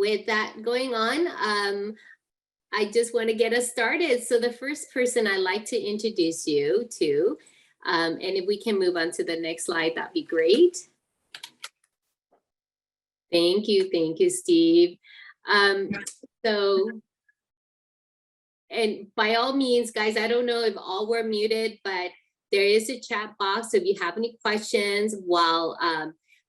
with that going on, I just want to get us started. So the first person I'd like to introduce you to, and if we can move on to the next slide, that'd be great. Thank you, Steve. And by all means, guys, I don't know if all were muted, but there is a chat box. So if you have any questions while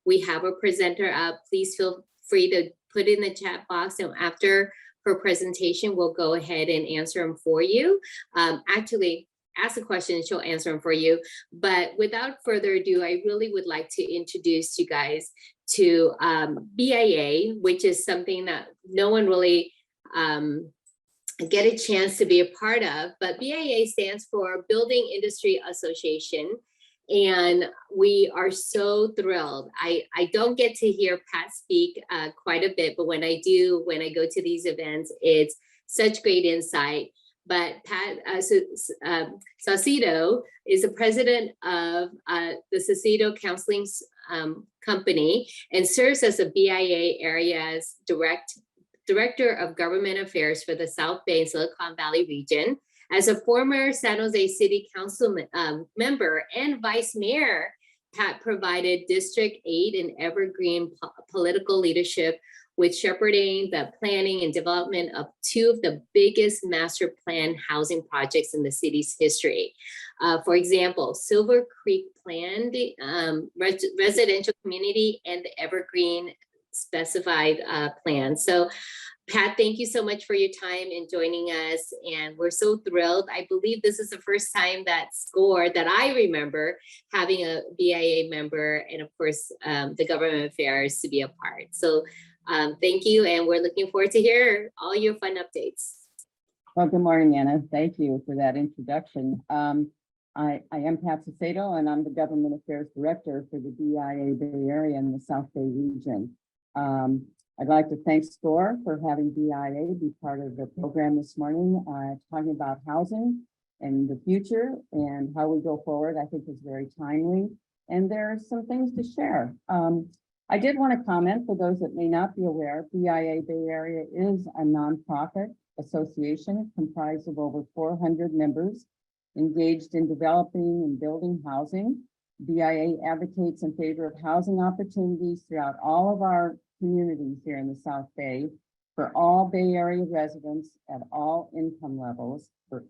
we have a presenter up, please feel free to put in the chat box. And after her presentation, we'll go ahead and answer them for you. Actually, ask a question and she'll answer them for you. But without further ado, I really would like to introduce you guys to BIA, which is something that no one really get a chance to be a part of, but BIA stands for Building Industry Association, and we are so thrilled. I don't get to hear Pat speak quite a bit, but when I do, when I go to these events, it's such great insight. But Pat Saucedo is the president of the Saucedo Counseling Company and serves as a BIA area's Director of Government Affairs for the South Bay and Silicon Valley region. As a former San Jose City Council member and Vice Mayor, Pat provided District 8 and Evergreen political leadership with shepherding the planning and development of two of the biggest master plan housing projects in the city's history. For example, Silver Creek Plan, residential community, and the Evergreen specified plan. So Pat, thank you so much for your time and joining us. And we're so thrilled. I believe this is the first time that SCORE that I remember having a BIA member and of course, the government affairs to be a part. So thank you. And we're looking forward to hear all your fun updates. Well, good morning, Anna. Thank you for that introduction. I am Pat Saucedo, and I'm the Government Affairs Director for the BIA Bay Area and the South Bay region. I'd like to thank SCORE for having BIA be part of the program this morning, talking about housing and the future and how we go forward. I think is very timely, and there are some things to share. I did want to comment, for those that may not be aware, BIA Bay Area is a nonprofit association comprised of over 400 members engaged in developing and building housing. BIA advocates in favor of housing opportunities throughout all of our communities here in the South Bay for all Bay Area residents at all income levels, for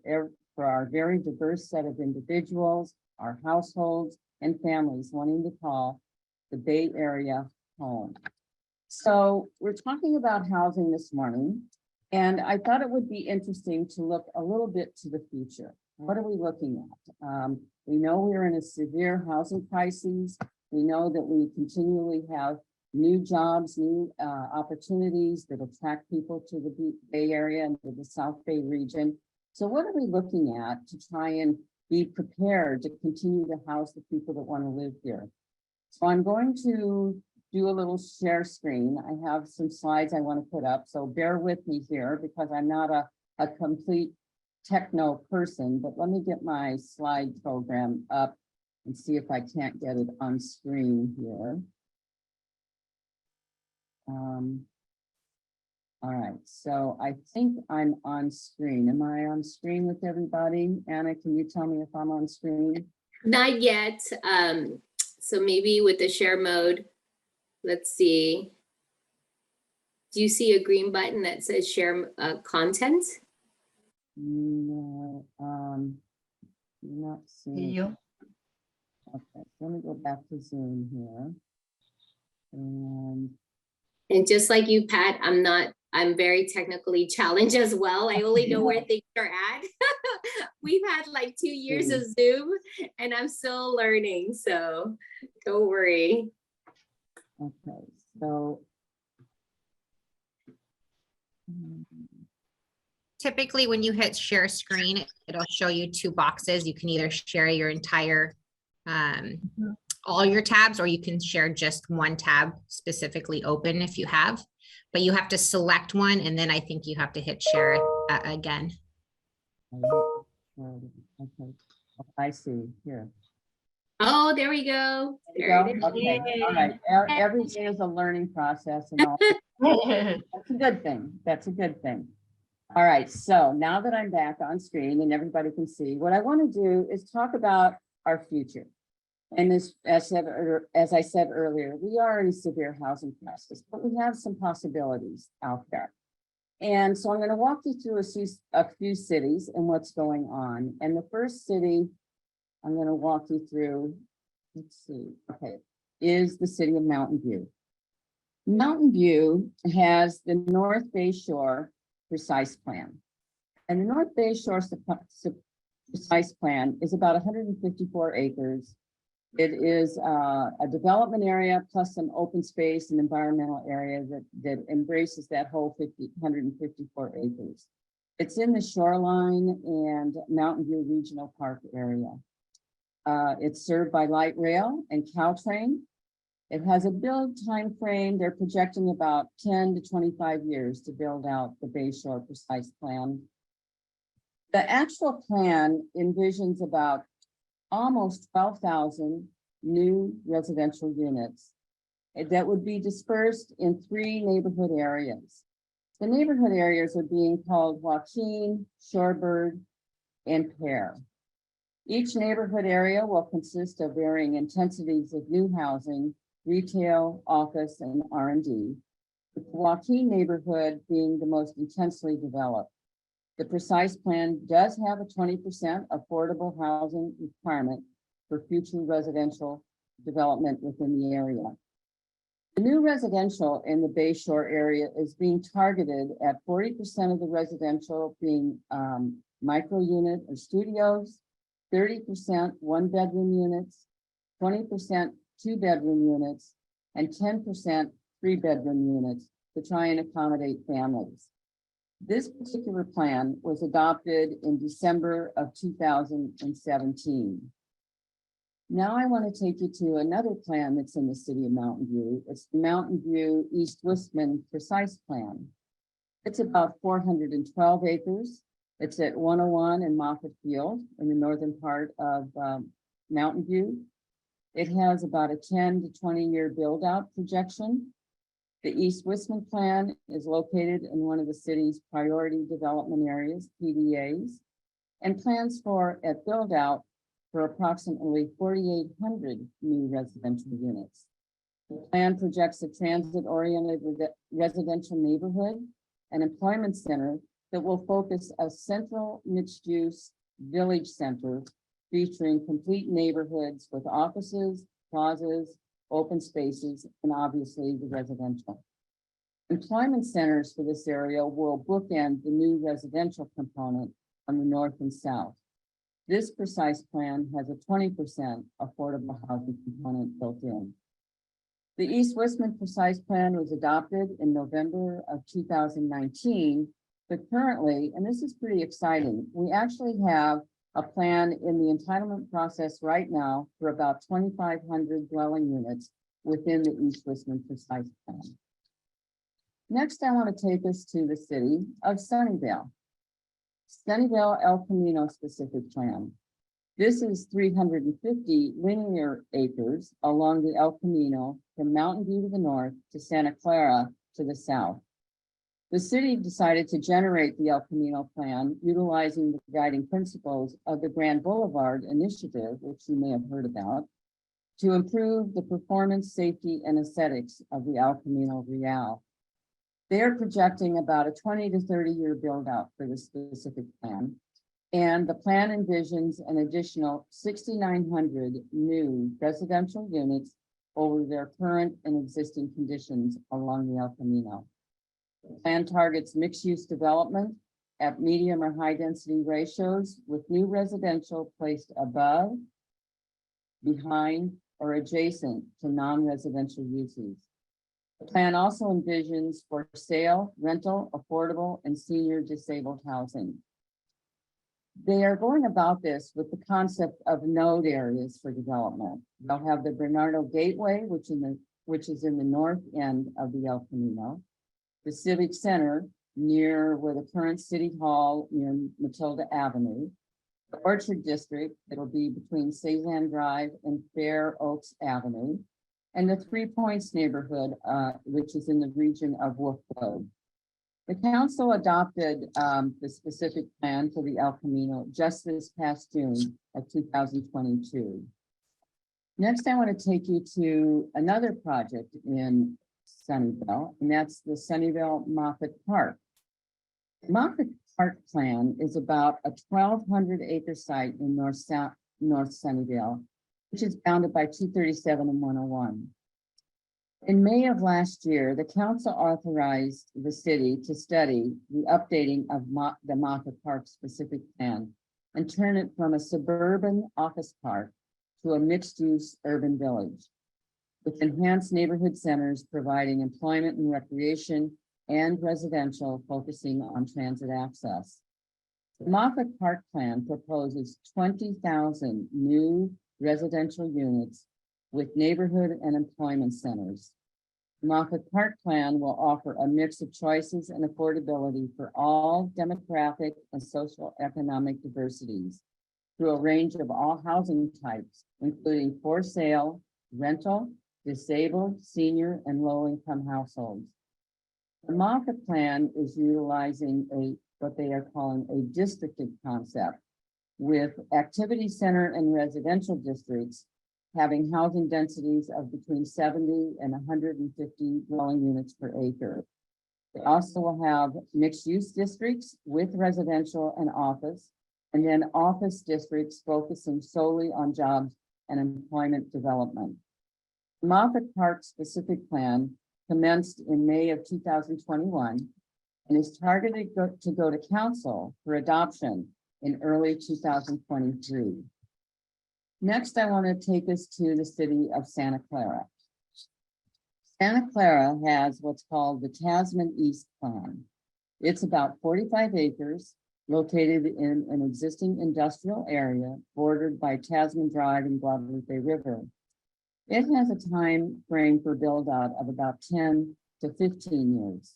our very diverse set of individuals, our households and families wanting to call the Bay Area home. So we're talking about housing this morning, and I thought it would be interesting to look a little bit to the future. What are we looking at? We know we're in a severe housing crisis. We know that we continually have new jobs, new opportunities that attract people to the Bay Area and to the South Bay region. So what are we looking at to try and be prepared to continue to house the people that want to live here? So I'm going to do a little share screen. I have some slides I want to put up, so bear with me here because I'm not a complete techno person, but let me get my slide program up and see if I can't get it on screen here. All right, so I think I'm on screen. Am I on screen with everybody? Anna, can you tell me if I'm on screen? Not yet. So maybe with the share mode, let's see. Do you see a green button that says share content? No, not seeing it. Okay, let me go back to Zoom here. And just like you, Pat, I'm very technically challenged as well. I only know where things are at. We've had like 2 years of Zoom and I'm still learning, so don't worry. Okay, so. Typically, when you hit share screen, it'll show you two boxes. You can either share your entire, all your tabs, or you can share just one tab specifically open if you have, but you have to select one. And then I think you have to hit share again. Okay, I see here. Oh, there we go. There you go. Okay, all right. Every day is a learning process and all. That's a good thing. That's a good thing. All right, so now that I'm back on screen and everybody can see, what I want to do is talk about our future. And as I said earlier, we are in a severe housing crisis, but we have some possibilities out there. And so I'm going to walk you through a few cities and what's going on. And the first city I'm going to walk you through, let's see, okay, is the city of Mountain View. Mountain View has the North Bay Shore Precise Plan. And the North Bay Shore Precise Plan is about 154 acres. It is a development area plus some open space and environmental area that embraces that whole 154 acres. It's in the shoreline and Mountain View Regional Park area. It's served by light rail and Caltrain. It has a build time frame. They're projecting about 10 to 25 years to build out the Bay Shore Precise Plan. The actual plan envisions about almost 12,000 new residential units that would be dispersed in 3 neighborhood areas. The neighborhood areas are being called Joaquin, Shorebird, and Pear. Each neighborhood area will consist of varying intensities of new housing, retail, office, and R&D, with the Joaquin neighborhood being the most intensely developed. The Precise Plan does have a 20% affordable housing requirement for future residential development within the area. The new residential in the Bay Shore area is being targeted at 40% of the residential being micro unit or studios, 30% 1-bedroom units, 20% 2-bedroom units, and 10% 3-bedroom units to try and accommodate families. This particular plan was adopted in December of 2017. Now I want to take you to another plan that's in the city of Mountain View. It's the Mountain View East Wistman Precise Plan. It's about 412 acres. It's at 101 and Moffett Field in the northern part of Mountain View. It has about a 10 to 20-year build-out projection. The East Wistman Plan is located in one of the city's priority development areas, PDAs, and plans for at build-out for approximately 4,800 new residential units. The plan projects a transit-oriented residential neighborhood and employment center that will focus a central mixed-use village center featuring complete neighborhoods with offices, plazas, open spaces, and obviously the residential. Employment centers for this area will bookend the new residential component on the north and south. This Precise Plan has a 20% affordable housing component built in. The East Wistman Precise Plan was adopted in November of 2019, but currently, and this is pretty exciting, we actually have a plan in the entitlement process right now for about 2,500 dwelling units within the East Wistman Precise Plan. Next, I want to take us to the city of Sunnyvale. Sunnyvale El Camino specific plan. This is 350 linear acres along the El Camino from Mountain View to the north to Santa Clara to the south. The city decided to generate the El Camino plan utilizing the guiding principles of the Grand Boulevard Initiative, which you may have heard about, to improve the performance, safety, and aesthetics of the El Camino Real. They are projecting about a 20 to 30 year build out for this specific plan. And the plan envisions an additional 6,900 new residential units over their current and existing conditions along the El Camino. The plan targets mixed-use development at medium or high-density ratios with new residential placed above, behind, or adjacent to non-residential uses. The plan also envisions for sale, rental, affordable, and senior disabled housing. They are going about this with the concept of node areas for development. They'll have the Bernardo Gateway, which is in the north end of the El Camino, the Civic Center near where the current City Hall near Matilda Avenue, the Orchard District, it'll be between Cezanne Drive and Fair Oaks Avenue, and the Three Points neighborhood, which is in the region of Wolf Road. The council adopted the specific plan for the El Camino just this past June of 2022. Next, I want to take you to another project in Sunnyvale, and that's the Sunnyvale Moffett Park. Moffett Park plan is about a 1,200-acre site in North Sunnyvale, which is bounded by 237 and 101. In May of last year, the council authorized the city to study the updating of the Moffett Park specific plan and turn it from a suburban office park to a mixed-use urban village with enhanced neighborhood centers providing employment and recreation and residential focusing on transit access. The Moffett Park plan proposes 20,000 new residential units with neighborhood and employment centers. The Moffett Park plan will offer a mix of choices and affordability for all demographic and social economic diversities through a range of all housing types, including for sale, rental, disabled, senior, and low-income households. The Moffett plan is utilizing what they are calling a districted concept, with activity center and residential districts having housing densities of between 70 and 150 dwelling units per acre. They also will have mixed-use districts with residential and office, and then office districts focusing solely on jobs and employment development. The Moffett Park specific plan commenced in May of 2021 and is targeted to go to council for adoption in early 2023. Next, I want to take us to the city of Santa Clara. Santa Clara has what's called the Tasman East Plan. It's about 45 acres located in an existing industrial area bordered by Tasman Drive and Guadalupe River. It has a time frame for build out of about 10 to 15 years.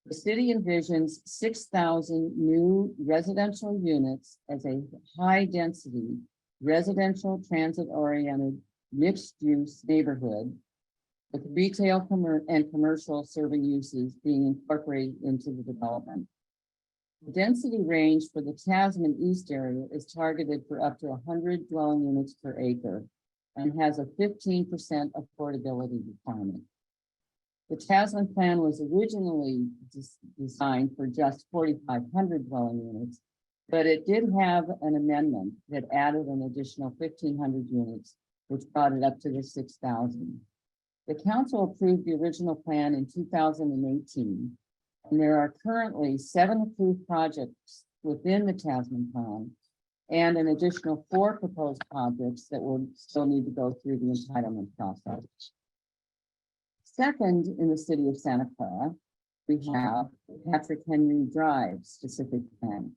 The city envisions 6,000 new residential units as a high density residential transit oriented mixed use neighborhood with retail and commercial serving uses being incorporated into the development. The density range for the Tasman East area is targeted for up to 100 dwelling units per acre and has a 15% affordability requirement. The Tasman plan was originally designed for just 4,500 dwelling units, but it did have an amendment that added an additional 1,500 units, which brought it up to the 6,000. The council approved the original plan in 2018, and there are currently 7 approved projects within the Tasman plan and an additional 4 proposed projects that will still need to go through the entitlement process. Second, in the city of Santa Clara, we have Patrick Henry Drive specific plan.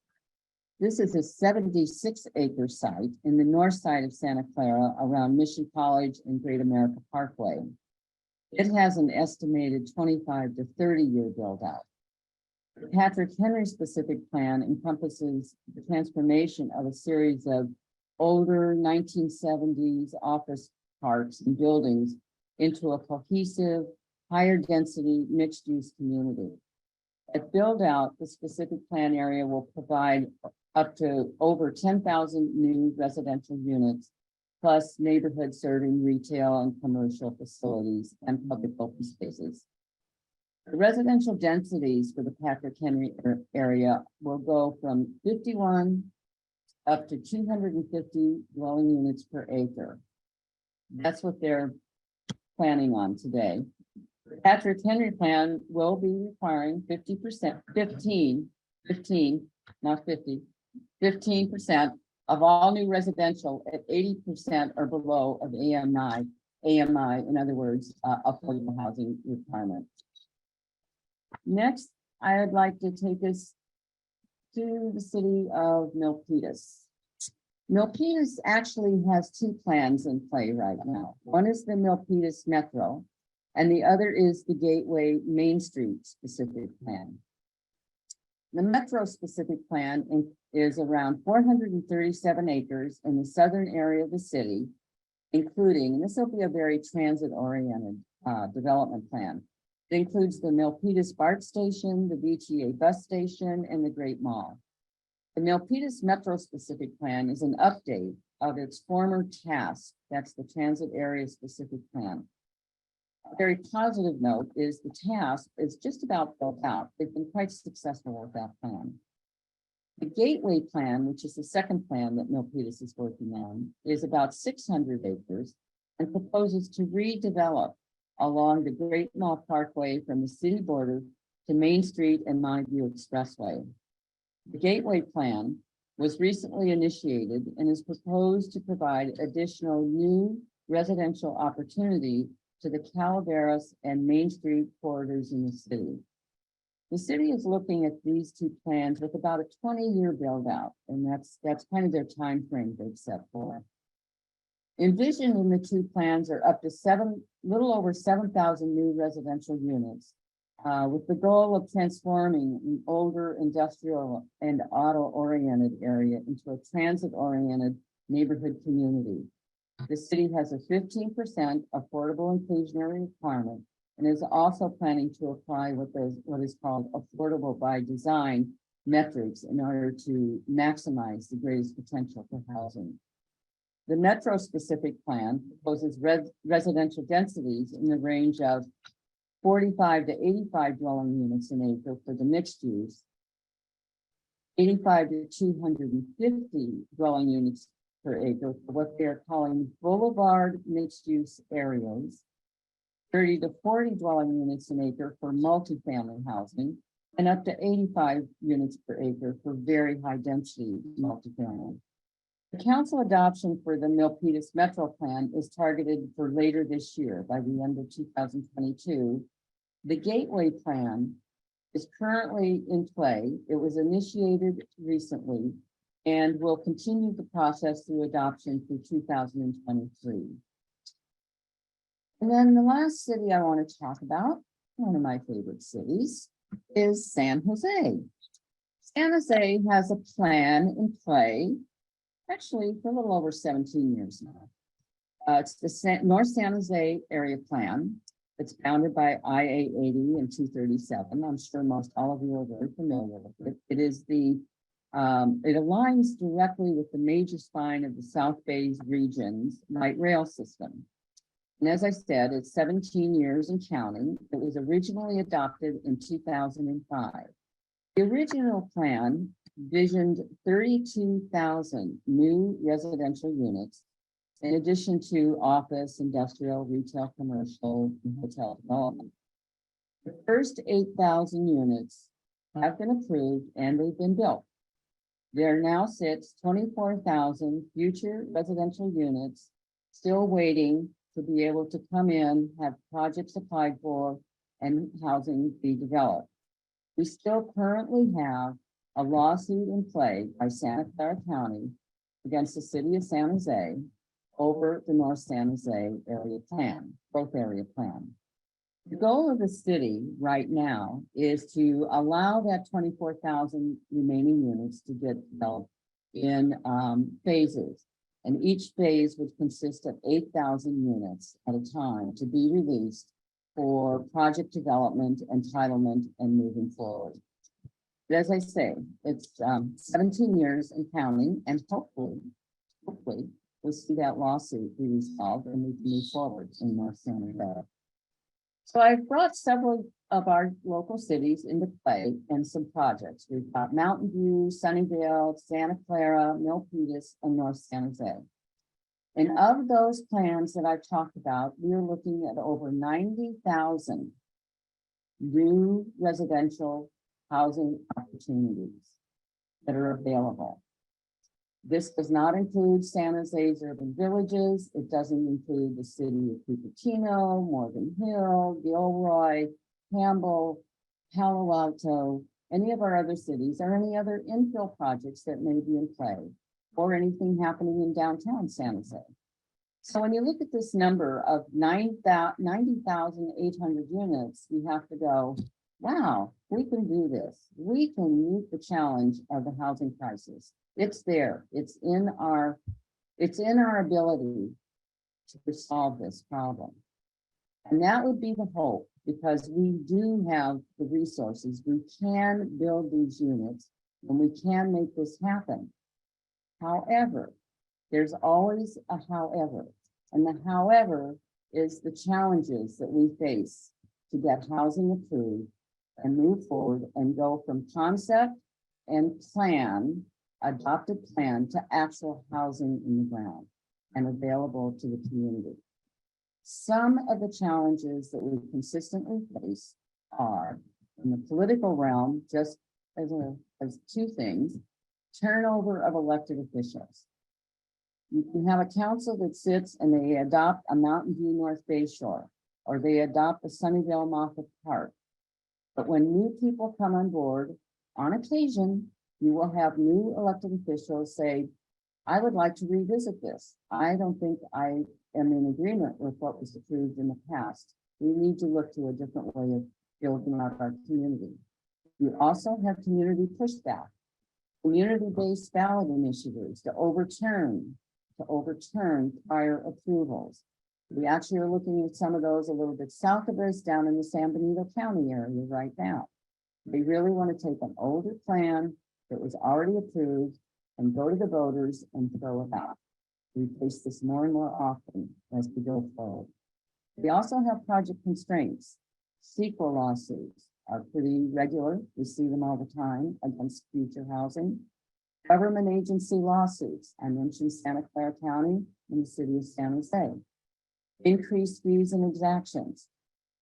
This is a 76-acre site in the north side of Santa Clara around Mission College and Great America Parkway. It has an estimated 25 to 30-year build out. The Patrick Henry specific plan encompasses the transformation of a series of older 1970s office parks and buildings into a cohesive, higher density, mixed use community. At build out, the specific plan area will provide up to over 10,000 new residential units, plus neighborhood serving retail and commercial facilities and public open spaces. The residential densities for the Patrick Henry area will go from 51 up to 250 dwelling units per acre. That's what they're planning on today. The Patrick Henry plan will be requiring 15%, not 50, 15% of all new residential at 80% or below of AMI, in other words, affordable housing requirement. Next, I would like to take us to the city of Milpitas. Milpitas actually has 2 plans in play right now. One is the Milpitas Metro, and the other is the Gateway Main Street specific plan. The Metro specific plan is around 437 acres in the southern area of the city, including, and this will be a very transit-oriented development plan. It includes the Milpitas BART station, the VTA bus station, and the Great Mall. The Milpitas Metro Specific Plan is an update of its former task. That's the Transit Area Specific Plan. A very positive note is the task is just about built out. They've been quite successful with that plan. The Gateway Plan, which is the second plan that Milpitas is working on, is about 600 acres and proposes to redevelop along the Great Mall Parkway from the city border to Main Street and Montague Expressway. The Gateway Plan was recently initiated and is proposed to provide additional new residential opportunity to the Calaveras and Main Street corridors in the city. The city is looking at these two plans with about a 20-year build out, and that's kind of their time frame they've set for. Envisioned in the two plans are up to little over 7,000 new residential units, with the goal of transforming an older industrial and auto-oriented area into a transit-oriented neighborhood community. The city has a 15% affordable inclusionary requirement and is also planning to apply what is called affordable by design metrics in order to maximize the greatest potential for housing. The Metro Specific Plan proposes residential densities in the range of 45 to 85 dwelling units an acre for the mixed use, 85 to 250 dwelling units per acre for what they are calling boulevard mixed use areas, 30 to 40 dwelling units an acre for multifamily housing, and up to 85 units per acre for very high density multifamily. The council adoption for the Milpitas Metro Plan is targeted for later this year, by the end of 2022. The Gateway Plan is currently in play. It was initiated recently and will continue the process through adoption through 2023. And then the last city I want to talk about, one of my favorite cities, is San Jose. San Jose has a plan in play, actually for a little over 17 years now. It's the North San Jose Area Plan. It's bounded by IA-80 and 237. I'm sure most all of you are very familiar with it. It is it aligns directly with the major spine of the South Bay's region's light rail system. And as I said, it's 17 years and counting. It was originally adopted in 2005. The original plan visioned 32,000 new residential units, in addition to office, industrial, retail, commercial, and hotel development. The first 8,000 units have been approved and they've been built. There now sits 24,000 future residential units still waiting to be able to come in, have projects applied for, and housing be developed. We still currently have a lawsuit in play by Santa Clara County against the city of San Jose over the North San Jose Area Plan, growth area plan. The goal of the city right now is to allow that 24,000 remaining units to get developed in phases. And each phase would consist of 8,000 units at a time to be released for project development, entitlement, and moving forward. But as I say, it's 17 years and counting, and hopefully we'll see that lawsuit be resolved and we can move forward in North San Jose. So I've brought several of our local cities into play and some projects. We've got Mountain View, Sunnyvale, Santa Clara, Milpitas, and North San Jose. And of those plans that I've talked about, we're looking at over 90,000 new residential housing opportunities that are available. This does not include San Jose's urban villages. It doesn't include the city of Cupertino, Morgan Hill, Gilroy, Campbell, Palo Alto, any of our other cities, or any other infill projects that may be in play, or anything happening in downtown San Jose. So when you look at this number of 90,800 units, you have to go, wow, we can do this. We can meet the challenge of the housing crisis. It's there. It's in our ability to solve this problem. And that would be the hope, because we do have the resources. We can build these units and we can make this happen. However, there's always a however, and the however is the challenges that we face to get housing approved and move forward and go from concept and plan, adopted plan, to actual housing in the ground and available to the community. Some of the challenges that we consistently face are in the political realm, just as two things: turnover of elected officials. You can have a council that sits and they adopt a Mountain View North Bay Shore, or they adopt a Sunnyvale Moffett Park. But when new people come on board, on occasion, you will have new elected officials say, I would like to revisit this. I don't think I am in agreement with what was approved in the past. We need to look to a different way of building out our community. You also have community pushback, community-based ballot initiatives to overturn prior approvals. We actually are looking at some of those a little bit south of us, down in the San Benito County area right now. They really want to take an older plan that was already approved and go to the voters and throw it out. We face this more and more often as we go forward. We also have project constraints. CEQA lawsuits are pretty regular. We see them all the time against future housing. Government agency lawsuits. I mentioned Santa Clara County and the city of San Jose. Increased fees and exactions.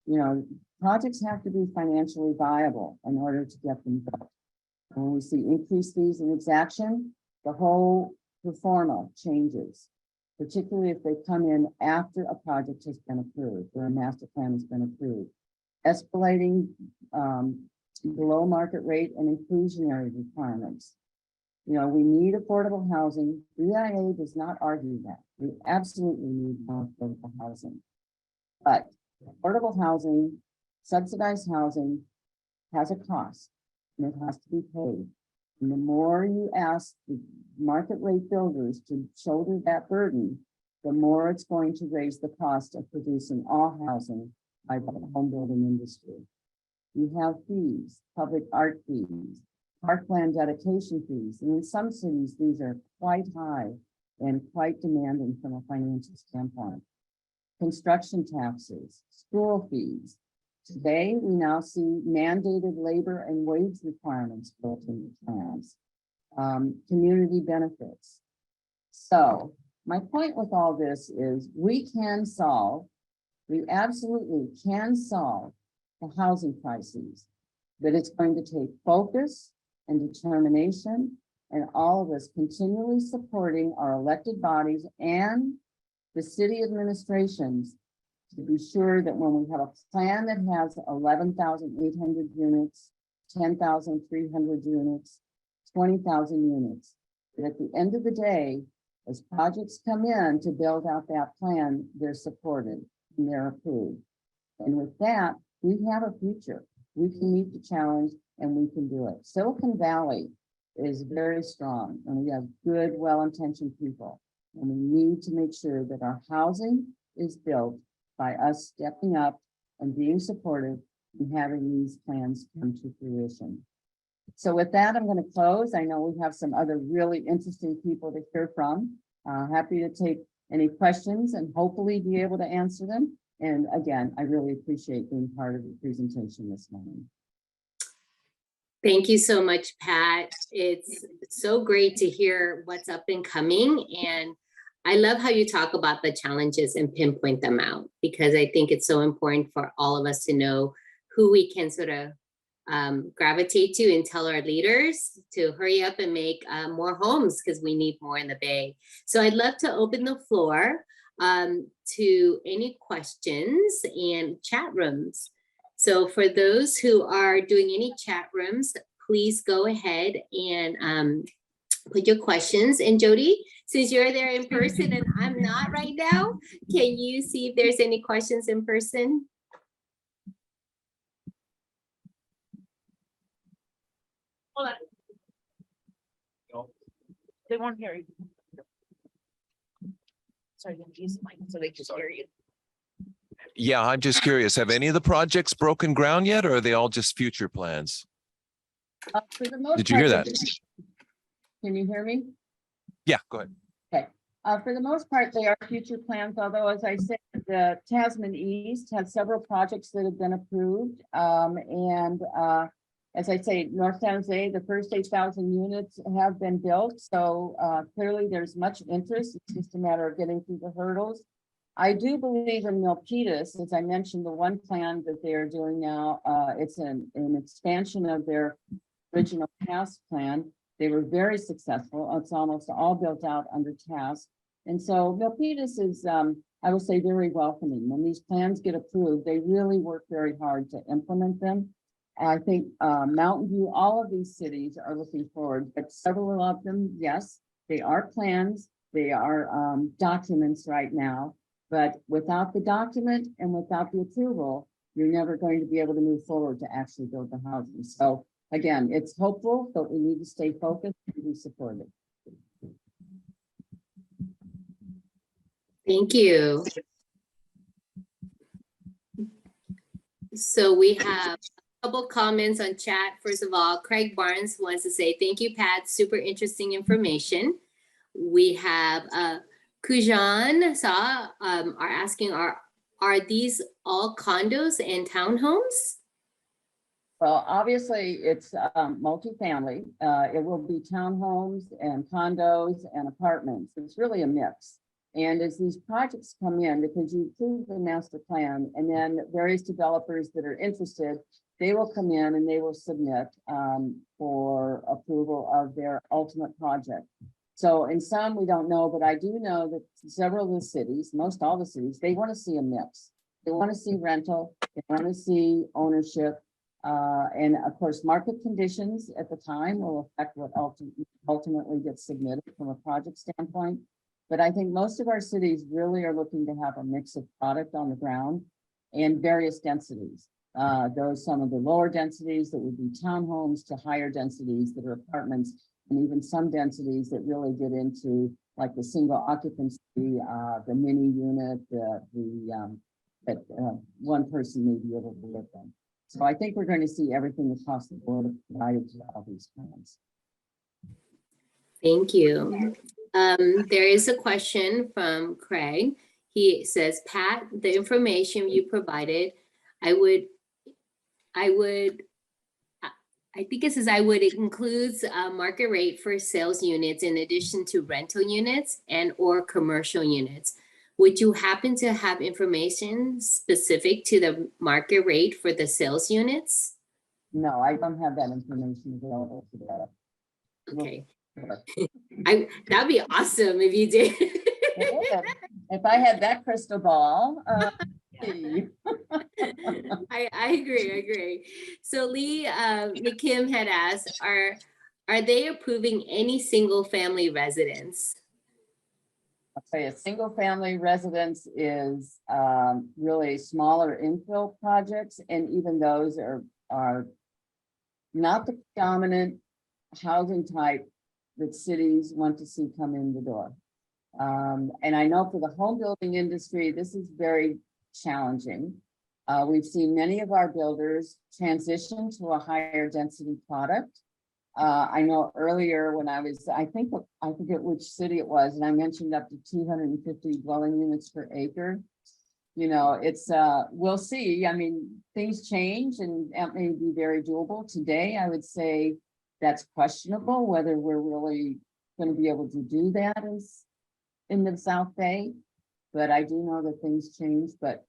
You know, projects have to be financially viable in order to get them built. When we see increased fees and exaction, the whole performa changes, particularly if they come in after a project has been approved or a master plan has been approved. Escalating below market rate and inclusionary requirements. You know, we need affordable housing. BIA does not argue that. We absolutely need more affordable housing. But affordable housing, subsidized housing, has a cost, and it has to be paid. And the more you ask the market rate builders to shoulder that burden, the more it's going to raise the cost of producing all housing by the home building industry. You have fees, public art fees, parkland dedication fees, and in some cities, these are quite high and quite demanding from a financial standpoint. Construction taxes, school fees. Today, we now see mandated labor and wage requirements built into plans, community benefits. So my point with all this is we absolutely can solve the housing crises, but it's going to take focus and determination, and all of us continually supporting our elected bodies and the city administrations to be sure that when we have a plan that has 11,800 units, 10,300 units, 20,000 units, that at the end of the day, as projects come in to build out that plan, they're supported and they're approved. And with that, we have a future. We can meet the challenge and we can do it. Silicon Valley is very strong and we have good, well-intentioned people. And we need to make sure that our housing is built by us stepping up and being supportive and having these plans come to fruition. So with that, I'm going to close. I know we have some other really interesting people to hear from. Happy to take any questions and hopefully be able to answer them. And again, I really appreciate being part of the presentation this morning. Thank you so much, Pat. It's so great to hear what's up and coming. And I love how you talk about the challenges and pinpoint them out, because I think it's so important for all of us to know who we can sort of gravitate to and tell our leaders to hurry up and make more homes, because we need more in the Bay. So I'd love to open the floor to any questions and chat rooms. So for those who are doing any chat rooms, please go ahead and put your questions. And Jody, since you're there in person and I'm not right now, can you see if there's any questions in person? Hold on. They won't hear you. Sorry, I'm using mine so they can hear you. Yeah, I'm just curious. Have any of the projects broken ground yet, or are they all just future plans? For the most Did you hear part, that? Can you hear me? Yeah, go ahead. Okay, for the most part, they are future plans, although as I said, the Tasman East has several projects that have been approved. As I say, North San Jose, the first 8,000 units have been built, so clearly there's much interest. It's just a matter of getting through the hurdles. I do believe in Milpitas, as I mentioned, the one plan that they are doing now, it's an expansion of their original task plan. They were very successful. It's almost all built out under task. And so Milpitas is, I will say, very welcoming. When these plans get approved, they really work very hard to implement them. And I think Mountain View, all of these cities are looking forward, but several of them, yes, they are plans. They are documents right now, but without the document and without the approval, you're never going to be able to move forward to actually build the housing. So again, it's hopeful, but we need to stay focused and be supportive. Thank you. So we have a couple comments on chat. First of all, Craig Barnes wants to say, thank you, Pat. Super interesting information. We have Kujan Sa are asking, are these all condos and townhomes? Well, obviously, it's multifamily. It will be townhomes and condos and apartments. It's really a mix. And as these projects come in, because you approve the master plan, and then various developers that are interested, they will come in and they will submit for approval of their ultimate project. So in some, we don't know, but I do know that several of the cities, most all the cities, they want to see a mix. They want to see rental, they want to see ownership. And of course, market conditions at the time will affect what ultimately gets submitted from a project standpoint. But I think most of our cities really are looking to have a mix of product on the ground and various densities. Some of the lower densities that would be townhomes to higher densities that are apartments, and even some densities that really get into like the single occupancy, the mini unit, that one person may be able to live in. So I think we're going to see everything across the board provided to all these plans. Thank you. There is a question from Craig. He says, Pat, the information you provided, I think it says I would includes a market rate for sales units in addition to rental units and or commercial units. Would you happen to have information specific to the market rate for the sales units? No, I don't have that information available today. Okay. That'd be awesome if you did. If I had that crystal ball, I agree. So Lee McKim had asked, are they approving any single family residence? I'll tell you, single family residence is really smaller infill projects, and even those are not the dominant housing type that cities want to see come in the door. And I know for the home building industry, this is very challenging. We've seen many of our builders transition to a higher density product. I know earlier when I was, I forget which city it was, and I mentioned up to 250 dwelling units per acre. You know, it's, we'll see. I mean, things change and that may be very doable. Today, I would say that's questionable whether we're really going to be able to do that in the South Bay. But I do know that things change. But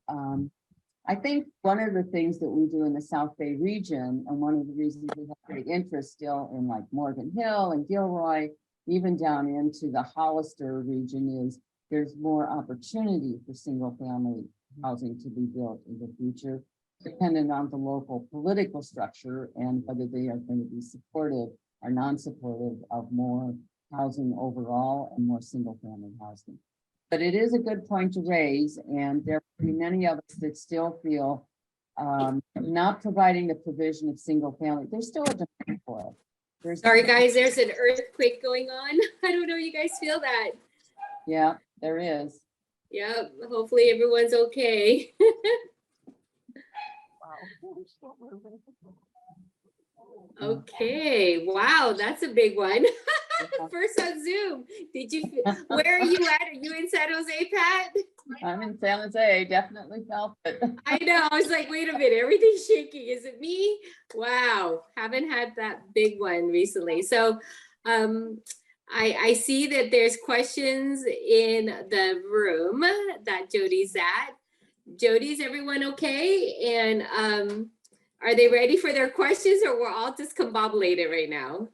I think one of the things that we do in the South Bay region, and one of the reasons we have great interest still in like Morgan Hill and Gilroy, even down into the Hollister region, is there's more opportunity for single family housing to be built in the future, depending on the local political structure and whether they are going to be supportive or non-supportive of more housing overall and more single family housing. But it is a good point to raise, and there will be many of us that still feel not providing the provision of single family. There's still a demand for it. Sorry, guys, there's an earthquake going on. I don't know if you guys feel that. Yeah, there is. Yep, hopefully everyone's okay. Okay, wow, that's a big one. First on Zoom. Where are you at? Are you in San Jose, Pat? I'm in San Jose, definitely felt it. I know, I was like, wait a minute, everything's shaking. Is it me? Wow, haven't had that big one recently. So I see that there's questions in the room that Jody's at. Jody's everyone okay? And are they ready for their questions, or we're all discombobulated right now?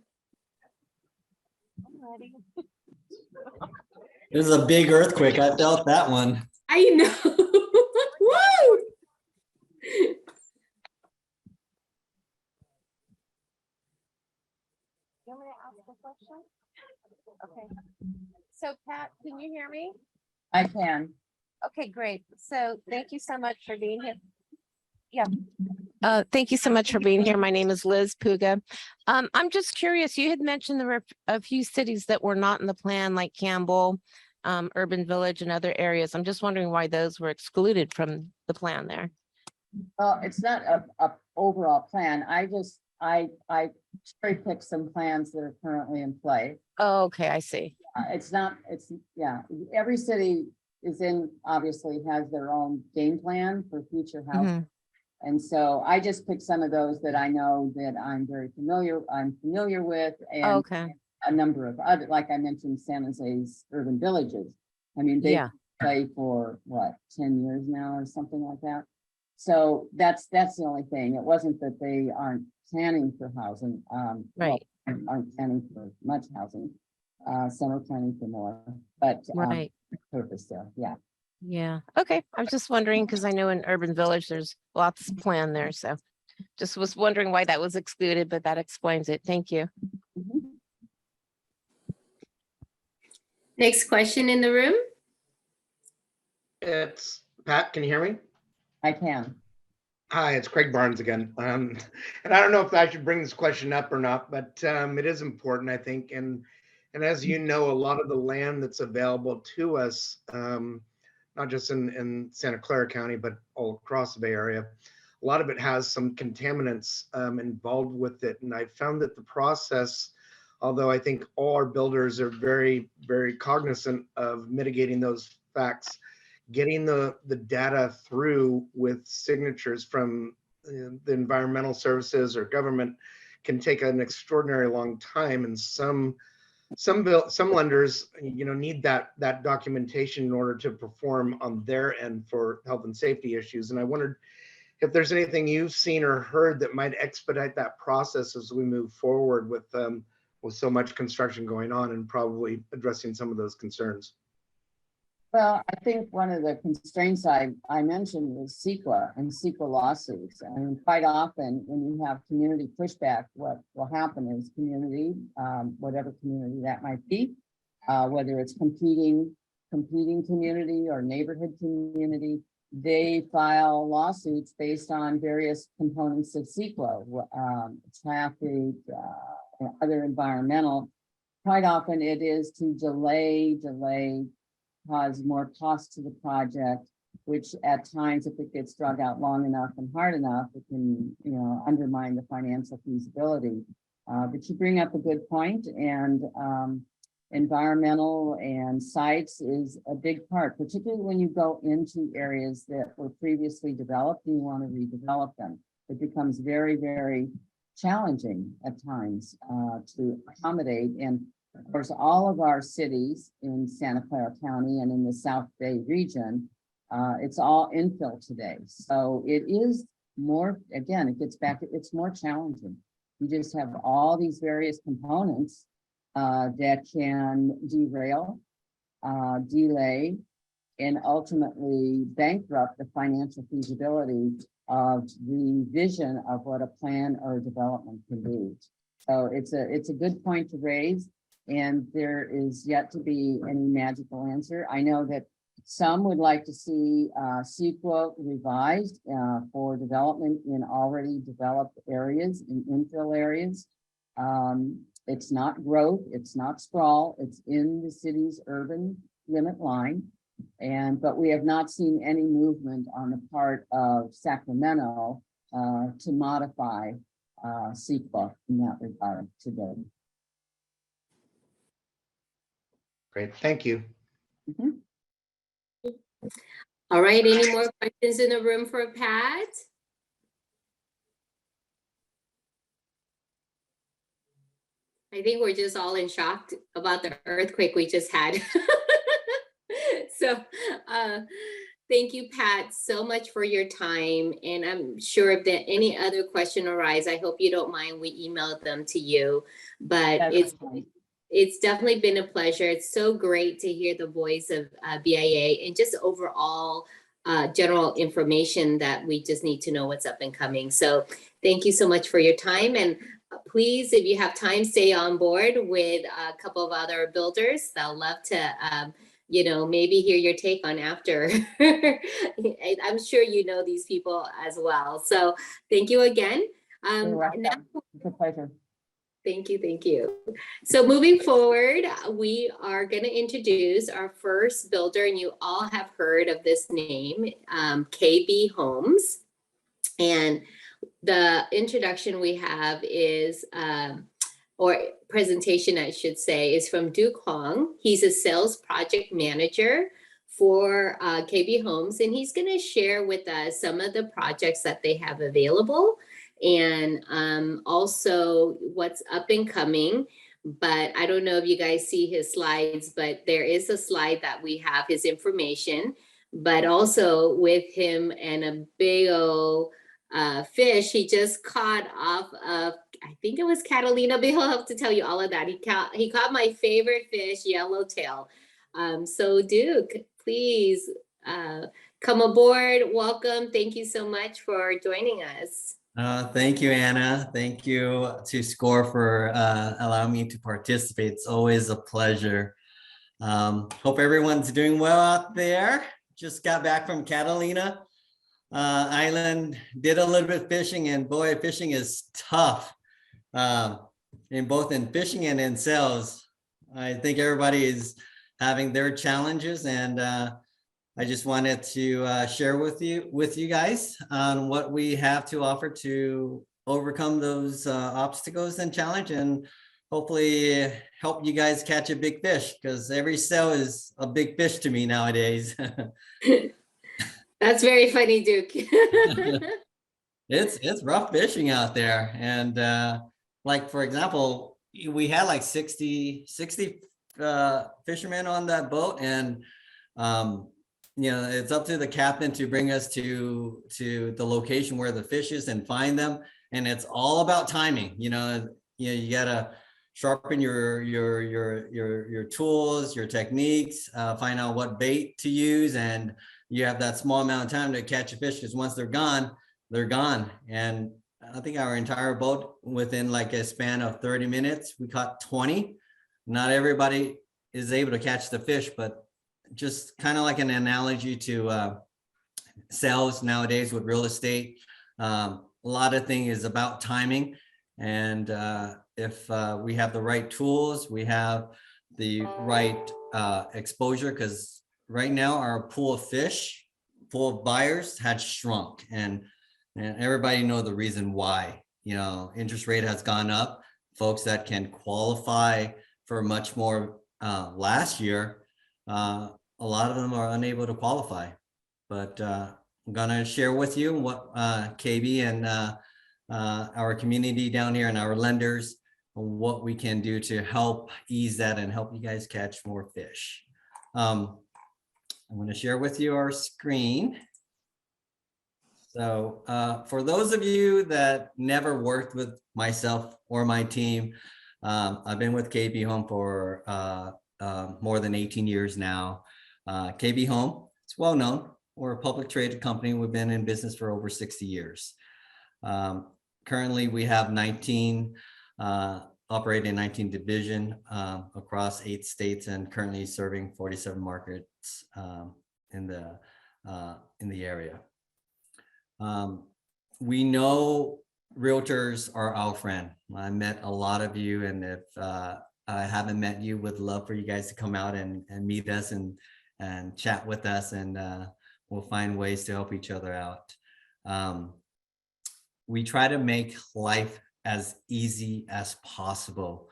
It was a big earthquake. I felt that one. I know. Woo! You want me to ask a question? Okay. So Pat, can you hear me? I can. Okay, great. So thank you so much for being here. Yeah. Thank you so much for being here. My name is Liz Puga. I'm just curious, you had mentioned there were a few cities that were not in the plan, like Campbell, Urban Village and other areas. I'm just wondering why those were excluded from the plan there. Well, it's not a overall plan. I cherry picked some plans that are currently in play. Oh, okay, I see. Yeah, every city obviously has their own game plan for future housing. Mhm. And so I just picked some of those that I know that I'm familiar with, Oh, and okay. a number of other, like I mentioned, San Jose's urban villages. I mean, they Yeah. play for what, 10 years now or something like that. So that's the only thing. It wasn't that they aren't planning for housing, well, Right. aren't planning for much housing. Some are planning for more, but Right. purpose there, yeah. Yeah. Okay. I was just wondering because I know in Urban Village, there's lots planned there. So just was wondering why that was excluded, but that explains it. Thank you. Mhm. Next question in the room. It's Pat, can you hear me? I can. Hi, it's Craig Barnes again. And I don't know if I should bring this question up or not, but it is important, I think. And as you know, a lot of the land that's available to us, not just in Santa Clara County, but all across the Bay Area, a lot of it has some contaminants involved with it. And I found that the process, although I think all our builders are very, very cognizant of mitigating those facts, getting the data through with signatures from the environmental services or government can take an extraordinary long time. And some lenders, need that documentation in order to perform on their end for health and safety issues. And I wondered if there's anything you've seen or heard that might expedite that process as we move forward with so much construction going on and probably addressing some of those concerns. Well, I think one of the constraints I mentioned was CEQA and CEQA lawsuits. I mean, quite often when you have community pushback, what will happen is community, whatever community that might be, whether it's competing community or neighborhood community, they file lawsuits based on various components of CEQA, traffic, other environmental. Quite often it is to delay, cause more cost to the project, which at times, if it gets drug out long enough and hard enough, it can, undermine the financial feasibility. But you bring up a good point, and environmental and sites is a big part, particularly when you go into areas that were previously developed and you want to redevelop them. It becomes very, very challenging at times to accommodate. And of course, all of our cities in Santa Clara County and in the South Bay region, it's all infill today. So it is more, again, it gets back, it's more challenging. You just have all these various components that can derail, delay, and ultimately bankrupt the financial feasibility of the vision of what a plan or development can be. So it's a good point to raise. And there is yet to be any magical answer. I know that some would like to see CEQA revised for development in already developed areas, in infill areas. It's not growth, it's not sprawl, it's in the city's urban limit line. but we have not seen any movement on the part of Sacramento to modify CEQA in that regard today. Great, thank you. All right, any more questions in the room for Pat? I think we're just all in shock about the earthquake we just had. So thank you, Pat, so much for your time. And I'm sure if there any other question arise, I hope you don't mind, we emailed them to you. But That's fine. it's definitely been a pleasure. It's so great to hear the voice of BIA and just overall general information that we just need to know what's up and coming. So thank you so much for your time. And please, if you have time, stay on board with a couple of other builders. They'll love to, maybe hear your take on after. I'm sure you know these people as well. So thank you again. You're welcome. Now, It's a pleasure. thank you, thank you. So moving forward, we are going to introduce our first builder, and you all have heard of this name, KB Homes. And the introduction we have is, or presentation I should say, is from Duke Hong. He's a sales project manager for KB Homes, and he's going to share with us some of the projects that they have available and also what's up and coming. But I don't know if you guys see his slides, but there is a slide that we have his information, but also with him and a big old fish he just caught off of, I think it was Catalina, but he'll have to tell you all of that. He caught my favorite fish, yellowtail. So Duke, please come aboard. Welcome. Thank you so much for joining us. Thank you, Anna. Thank you to SCORE for allowing me to participate. It's always a pleasure. Hope everyone's doing well out there. Just got back from Catalina Island, did a little bit of fishing, and boy, fishing is tough. In both in fishing and in sales. I think everybody is having their challenges, and I just wanted to share with you guys on what we have to offer to overcome those obstacles and challenge, and hopefully help you guys catch a big fish, because every sale is a big fish to me nowadays. That's very funny, Duke. It's rough fishing out there, and like, for example, we had like 60 fishermen on that boat, and it's up to the captain to bring us to the location where the fish is and find them, and it's all about timing. You gotta sharpen your tools, your techniques, find out what bait to use, and you have that small amount of time to catch a fish, because once they're gone, they're gone. And I think our entire boat, within like a span of 30 minutes, we caught 20. Not everybody is able to catch the fish, but just kind of like an analogy to sales nowadays with real estate. A lot of things is about timing. And if we have the right tools, we have the right exposure, because right now our pool of buyers had shrunk, and everybody know the reason why. Interest rate has gone up. Folks that can qualify for much more last year, a lot of them are unable to qualify. But I'm gonna share with you what KB and our community down here and our lenders, what we can do to help ease that and help you guys catch more fish. I'm going to share with you our screen. So for those of you that never worked with myself or my team, I've been with KB Home for more than 18 years now. KB Home, it's well known. We're a public traded company. We've been in business for over 60 years. Currently, we have 19 operate in 19 division across 8 states, and currently serving 47 markets in the area. We know realtors are our friend. I met a lot of you, and if I haven't met you, would love for you guys to come out and meet us and and chat with us, and we'll find ways to help each other out. We try to make life as easy as possible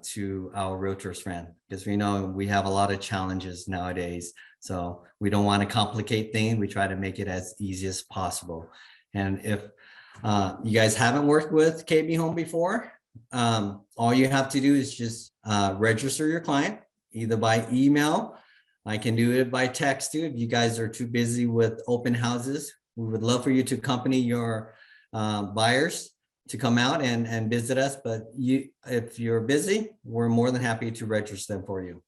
to our realtors friend, because we know we have a lot of challenges nowadays. So we don't want to complicate things. We try to make it as easy as possible. And if you guys haven't worked with KB Home before, all you have to do is just register your client either by email. I can do it by text too. If you guys are too busy with open houses, we would love for you to accompany your buyers to come out and visit us. But if you're busy, we're more than happy to register them for you.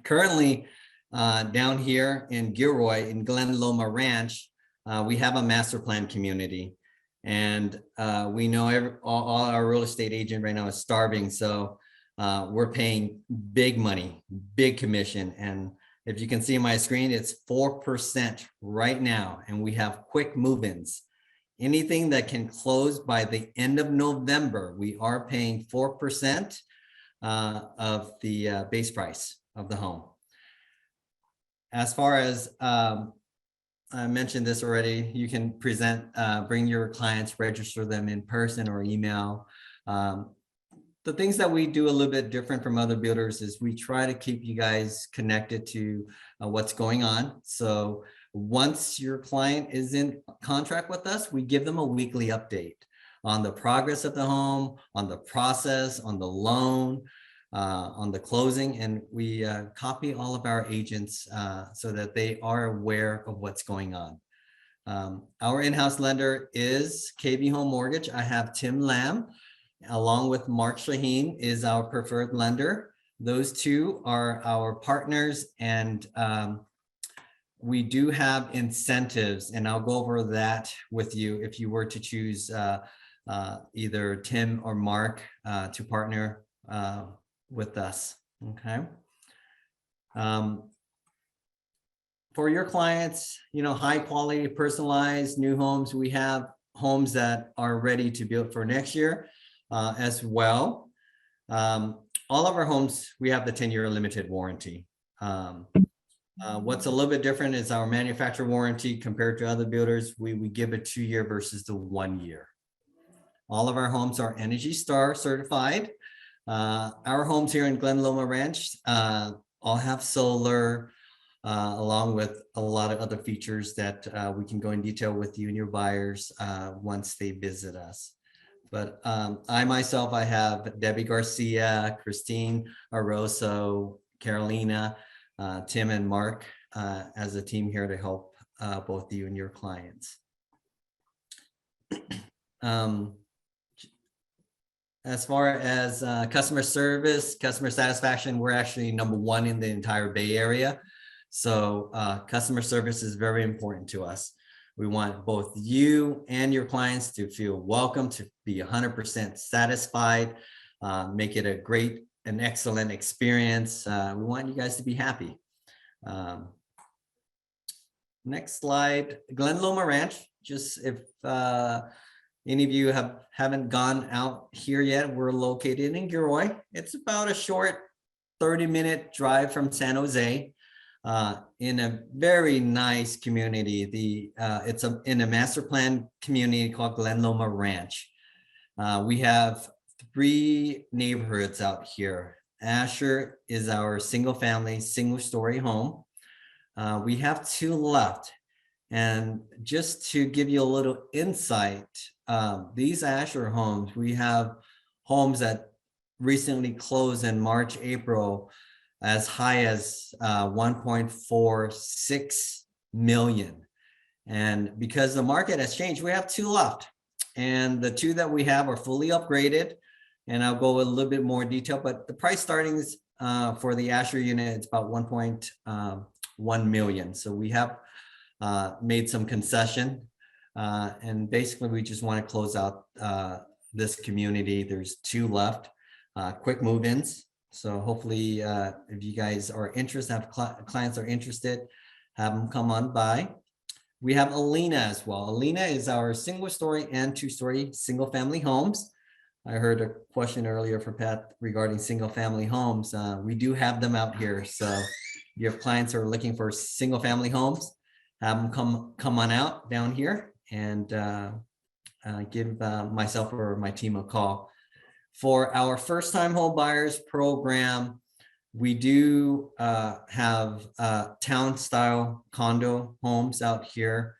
Currently, down here in Gilroy, in Glen Loma Ranch, we have a master plan community. And we know all our real estate agent right now is starving. So we're paying big money, big commission. And if you can see my screen, it's 4% right now. And we have quick move-ins. Anything that can close by the end of November, we are paying 4% of the base price of the home. As far as I mentioned this already, you can bring your clients, register them in person or email. The things that we do a little bit different from other builders is we try to keep you guys connected to what's going on. So once your client is in contract with us, we give them a weekly update on the progress of the home, on the process, on the loan, on the closing, and we copy all of our agents so that they are aware of what's going on. Our in-house lender is KB Home Mortgage. I have Tim Lamb, along with Mark Shaheen is our preferred lender. Those two are our partners, and we do have incentives, and I'll go over that with you if you were to choose either Tim or Mark to partner with us. Okay. For your clients, high quality, personalized new homes, we have homes that are ready to build for next year as well. All of our homes, we have the 10-year limited warranty. What's a little bit different is our manufacturer warranty compared to other builders. We give a 2-year versus the 1 year. All of our homes are Energy Star certified. Our homes here in Glen Loma Ranch all have solar, along with a lot of other features that we can go in detail with you and your buyers once they visit us. But I myself, I have Debbie Garcia, Christine Aroso, Carolina, Tim and Mark as a team here to help both you and your clients. As far as customer service, customer satisfaction, we're actually #1 in the entire Bay Area. So customer service is very important to us. We want both you and your clients to feel welcome, to be 100% satisfied, make it a great and excellent experience. We want you guys to be happy. Next slide, Glen Loma Ranch. Just if any of you haven't gone out here yet, we're located in Gilroy. It's about a short 30-minute drive from San Jose, in a very nice community. It's in a master plan community called Glen Loma Ranch. We have 3 neighborhoods out here. Asher is our single-family, single-story home. We have 2 left. And just to give you a little insight, these Asher homes, we have homes that recently closed in March, April, as high as 1.46 million. And because the market has changed, we have 2 left. And the 2 that we have are fully upgraded. And I'll go a little bit more detail, but the price startings for the Asher unit, it's about 1.1 million. So we have made some concession. And basically, we just want to close out this community. There's 2 left, quick move-ins. So hopefully, if you guys are interested, have clients are interested, have them come on by. We have Alina as well. Alina is our single-story and 2-story single-family homes. I heard a question earlier for Pat regarding single-family homes. We do have them out here. So you have clients who are looking for single family homes, have them come on out down here and give myself or my team a call. For our first time home buyers program, we do have town style condo homes out here,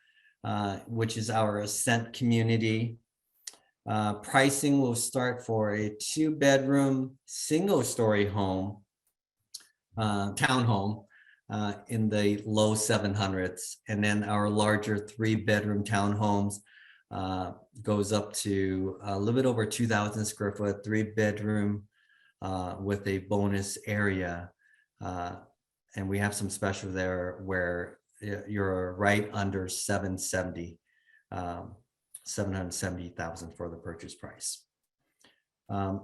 which is our Ascent community. Pricing will start for a 2-bedroom, single-story home, townhome, in the low 700s. And then our larger 3-bedroom townhomes goes up to a little bit over 2,000 square foot, 3-bedroom with a bonus area. And we have some special there where you're right under 770. 770,000 for the purchase price.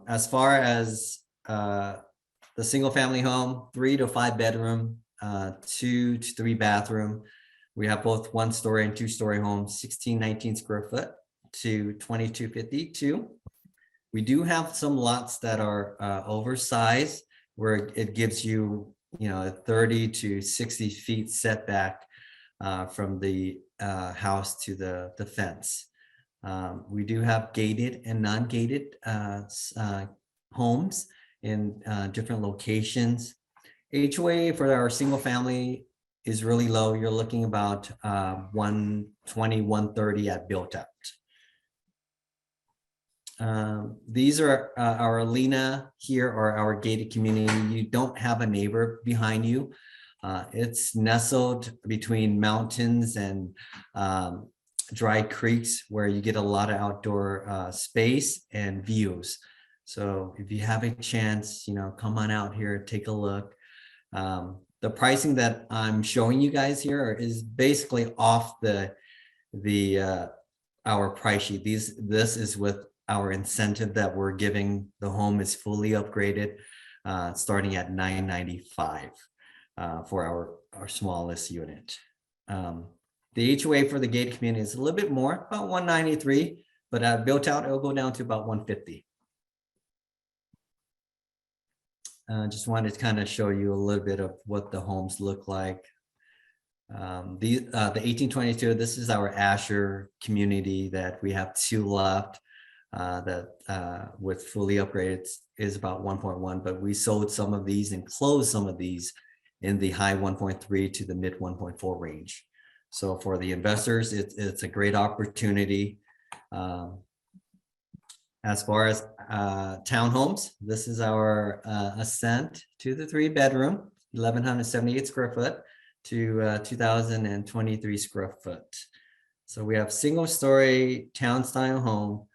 As far as the single family home, 3 to 5 bedroom, 2 to 3 bathroom. We have both 1-story and 2-story homes, 1619 square foot to 2252. We do have some lots that are oversized, where it gives you, a 30 to 60 feet setback from the house to the fence. We do have gated and non-gated homes in different locations. HOA for our single family is really low. You're looking about 120, 130 at built out. These are our Alina here, or our gated community. You don't have a neighbor behind you. It's nestled between mountains and dry creeks, where you get a lot of outdoor space and views. So if you have a chance, come on out here, take a look. The pricing that I'm showing you guys here is basically off our price sheet. This is with our incentive that we're giving. The home is fully upgraded, starting at $995 for our smallest unit. The HOA for the gated community is a little bit more, about $193, but built out, it'll go down to about $150. Just wanted to kind of show you a little bit of what the homes look like. The 1822, this is our Asher community that we have 2 left, that with fully upgraded is about 1.1, but we sold some of these and closed some of these in the high 1.3 to the mid 1.4 range. So for the investors, it's a great opportunity. As far as townhomes, this is our Ascent to the 3-bedroom, 1,178 square foot to 2,023 square foot. So we have single-story town style home,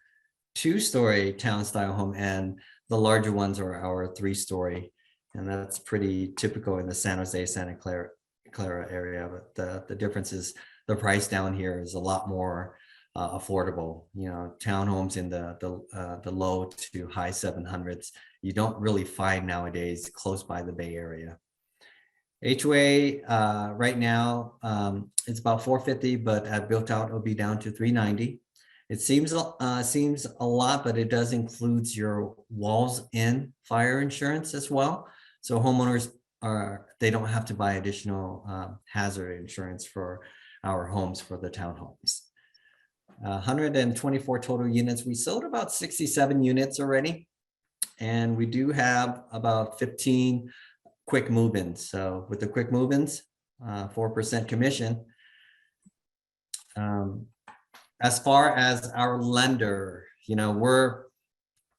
2-story town style home, and the larger ones are our 3-story. And that's pretty typical in the San Jose, Santa Clara area, but the difference is the price down here is a lot more affordable. Townhomes in the low to high 700s, you don't really find nowadays close by the Bay Area. HOA right now, it's about $450, but at built out it'll be down to $390. It seems a lot, but it does include your walls in fire insurance as well. So homeowners they don't have to buy additional hazard insurance for our homes for the townhomes. 124 total units. We sold about 67 units already, and we do have about 15 quick move-ins. So with the quick move-ins, 4% commission. As far as our lender, we're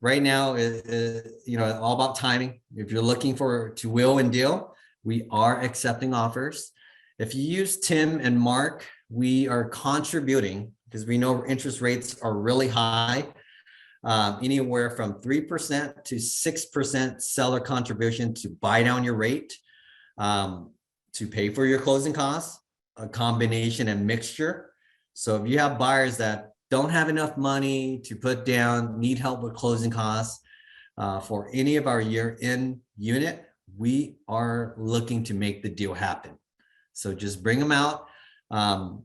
right now, all about timing. If you're looking to will and deal, we are accepting offers. If you use Tim and Mark, we are contributing, because we know interest rates are really high, anywhere from 3% to 6% seller contribution to buy down your rate, to pay for your closing costs, a combination and mixture. So if you have buyers that don't have enough money to put down, need help with closing costs, for any of our year-end unit, we are looking to make the deal happen. So just bring them out, and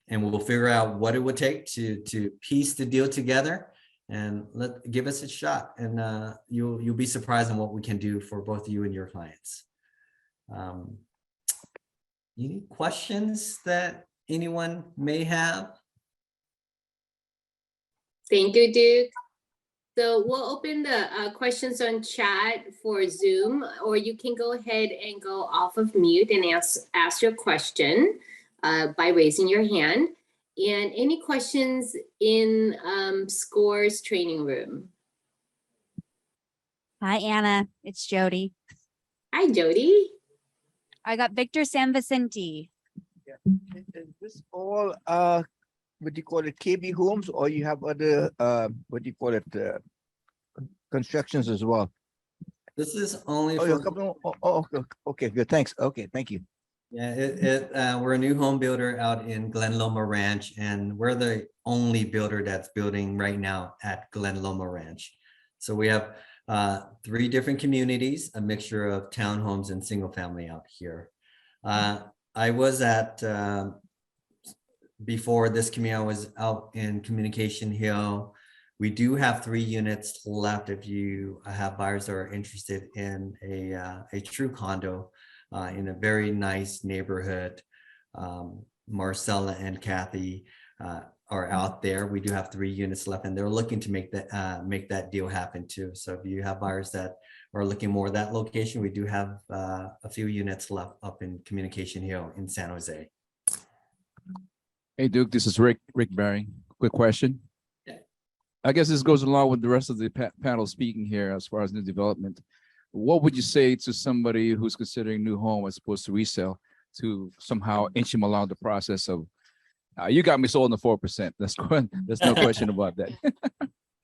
we'll figure out what it would take to piece the deal together, and give us a shot. And you'll be surprised on what we can do for both you and your clients. Any questions that anyone may have? Thank you, Duke. So we'll open the questions on chat for Zoom, or you can go ahead and go off of mute and ask your question by raising your hand. And any questions in SCORE's training room? Hi, Anna. It's Jody. Hi, Jody. I got Victor San Vicente. Is this all, what do you call it, KB homes, or you have other, what do you call it, constructions as well? This is only Oh, you're for, coming, okay, good, thanks, okay, thank you. yeah, we're a new home builder out in Glen Loma Ranch, and we're the only builder that's building right now at Glen Loma Ranch. So we have 3 different communities, a mixture of townhomes and single family out here. I was at, before this community, I was out in Communication Hill. We do have 3 units left if you have buyers that are interested in a true condo in a very nice neighborhood. Marcella and Kathy are out there. We do have 3 units left, and they're looking to make that deal happen too. So if you have buyers that are looking more at that location, we do have a few units left up in Communication Hill in San Jose. Hey Duke, this is Rick Barry. Quick question. Yeah. I guess this goes along with the rest of the panel speaking here as far as new development. What would you say to somebody who's considering new home as opposed to resale to somehow inch them along the process of, you got me sold on the 4%. That's good. There's no question about that.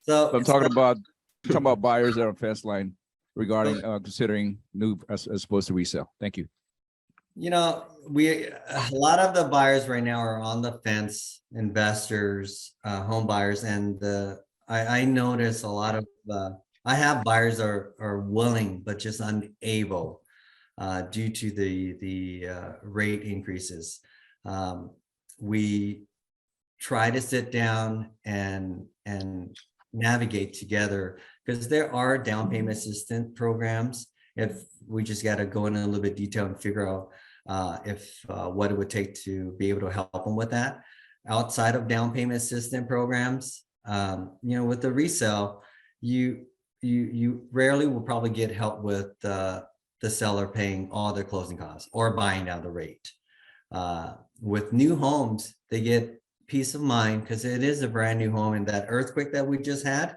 So I'm talking about buyers that are on fence line regarding considering new as opposed to resale. Thank you. You know, a lot of the buyers right now are on the fence, investors, home buyers, and I notice a lot of I have buyers are willing but just unable due to the rate increases. We try to sit down and navigate together, because there are down payment assistance programs. If we just got to go in a little bit detail and figure out what it would take to be able to help them with that. Outside of down payment assistance programs, with the resale, you rarely will probably get help with the seller paying all their closing costs or buying down the rate. With new homes, they get peace of mind because it is a brand new home, and that earthquake that we just had,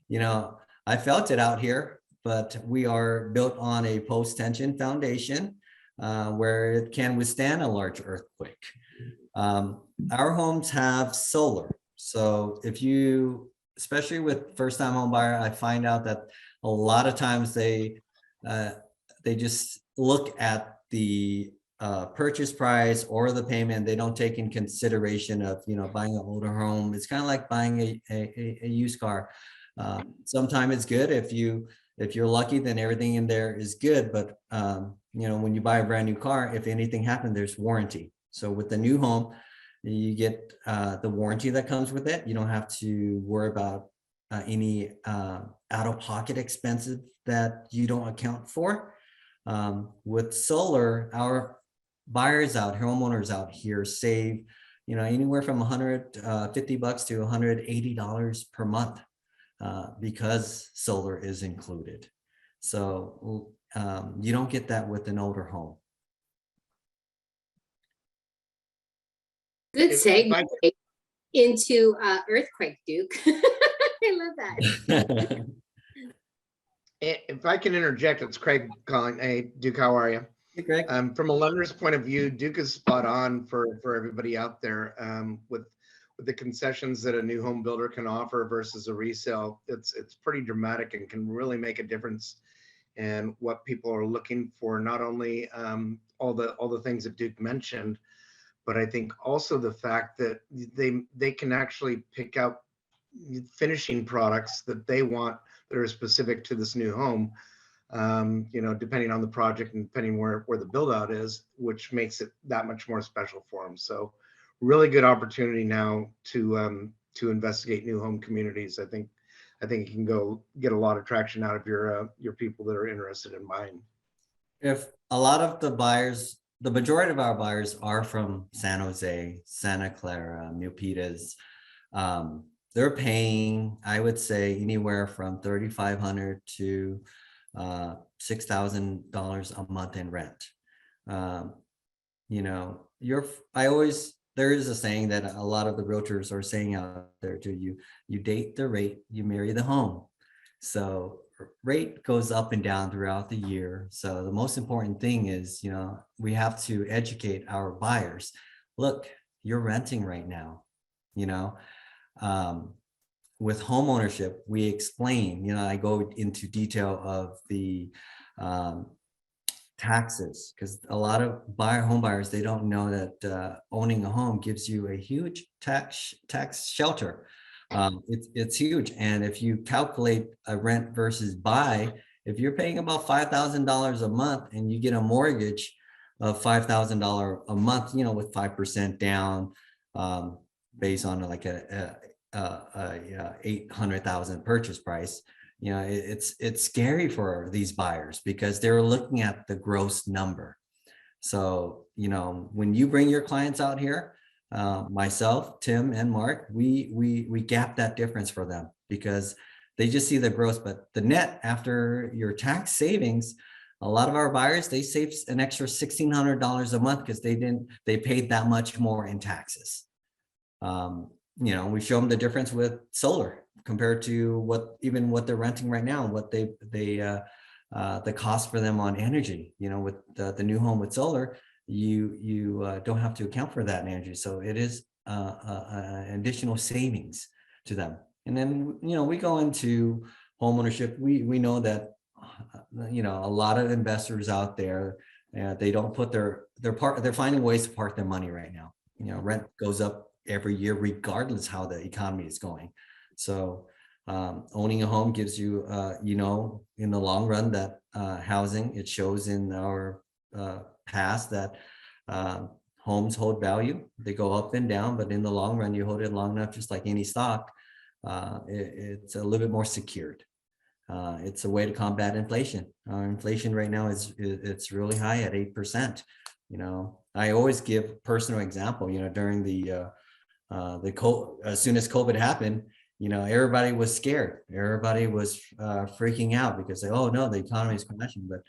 I felt it out here, but we are built on a post-tension foundation where it can withstand a large earthquake. Our homes have solar. So if you, especially with first-time home buyer, I find out that a lot of times they just look at the purchase price or the payment. They don't take in consideration of, buying an older home. It's kind of like buying a used car. Sometimes it's good if you're lucky, then everything in there is good. But when you buy a brand new car, if anything happened, there's warranty. So with the new home, you get the warranty that comes with it. You don't have to worry about any out-of-pocket expenses that you don't account for. With solar, our buyers out, homeowners out here save, anywhere from $150 to $180 per month because solar is included. So you don't get that with an older home. Good If I segue into earthquake, Duke. I love that. If I can interject, it's Craig calling. Hey, Duke, how are you? Hey, Greg. From a lender's point of view, Duke is spot on for everybody out there with the concessions that a new home builder can offer versus a resale. It's pretty dramatic and can really make a difference in what people are looking for. Not only all the things that Duke mentioned, but I think also the fact that they can actually pick out finishing products that they want that are specific to this new home. Depending on the project and depending where the build out is, which makes it that much more special for them. So really good opportunity now to investigate new home communities. I think you can go get a lot of traction out of your people that are interested in buying. If a lot of the buyers the majority of our buyers are from San Jose, Santa Clara, Milpitas. They're paying, I would say, anywhere from $3,500 to $6,000 a month in rent. You know, there is a saying that a lot of the realtors are saying out there too, you date the rate, you marry the home. So rate goes up and down throughout the year. So the most important thing is, you know, we have to educate our buyers. Look, you're renting right now, you know. With home ownership, we explain, you know, I go into detail of the taxes, because a lot of home buyers, they don't know that owning a home gives you a huge tax shelter. It's huge. And if you calculate a rent versus buy, if you're paying about $5,000 a month and you get a mortgage of $5,000 a month, you know, with 5% down, based on like a 800,000 purchase price, you know, it's scary for these buyers because they're looking at the gross number. So, you know, when you bring your clients out here, myself, Tim, and Mark, we gap that difference for them because they just see the gross, but the net after your tax savings, a lot of our buyers, they save an extra $1,600 a month because they paid that much more in taxes. You know, we show them the difference with solar compared to what they're renting right now, what the cost for them on energy. You know, with the new home with solar, you don't have to account for that in energy, so it is an additional savings to them. And then, you know, we go into home ownership. We know that you know, a lot of investors out there, they don't put they're finding ways to park their money right now. You know, rent goes up every year regardless how the economy is going. So owning a home gives you you know, in the long run, that housing, it shows in our past that homes hold value. They go up and down, but in the long run, you hold it long enough, just like any stock, it's a little bit more secured. It's a way to combat inflation. Inflation right now it's really high at 8%. You know, I always give personal example. You know, during as soon as COVID happened, you know, everybody was scared. Everybody was freaking out because oh no, the economy is crashing. But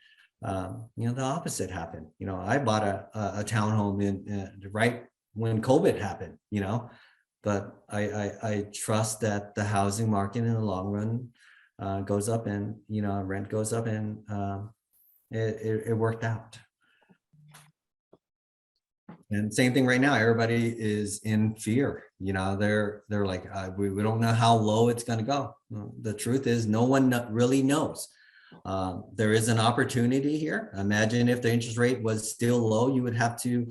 you know, the opposite happened. You know, I bought a townhome in right when COVID happened. You know, but I trust that the housing market in the long run goes up, and you know, rent goes up, and it worked out. And same thing right now, everybody is in fear. You know, they're like, we don't know how low it's going to go. Well, the truth is, no one really knows. There is an opportunity here. Imagine if the interest rate was still low, you would have to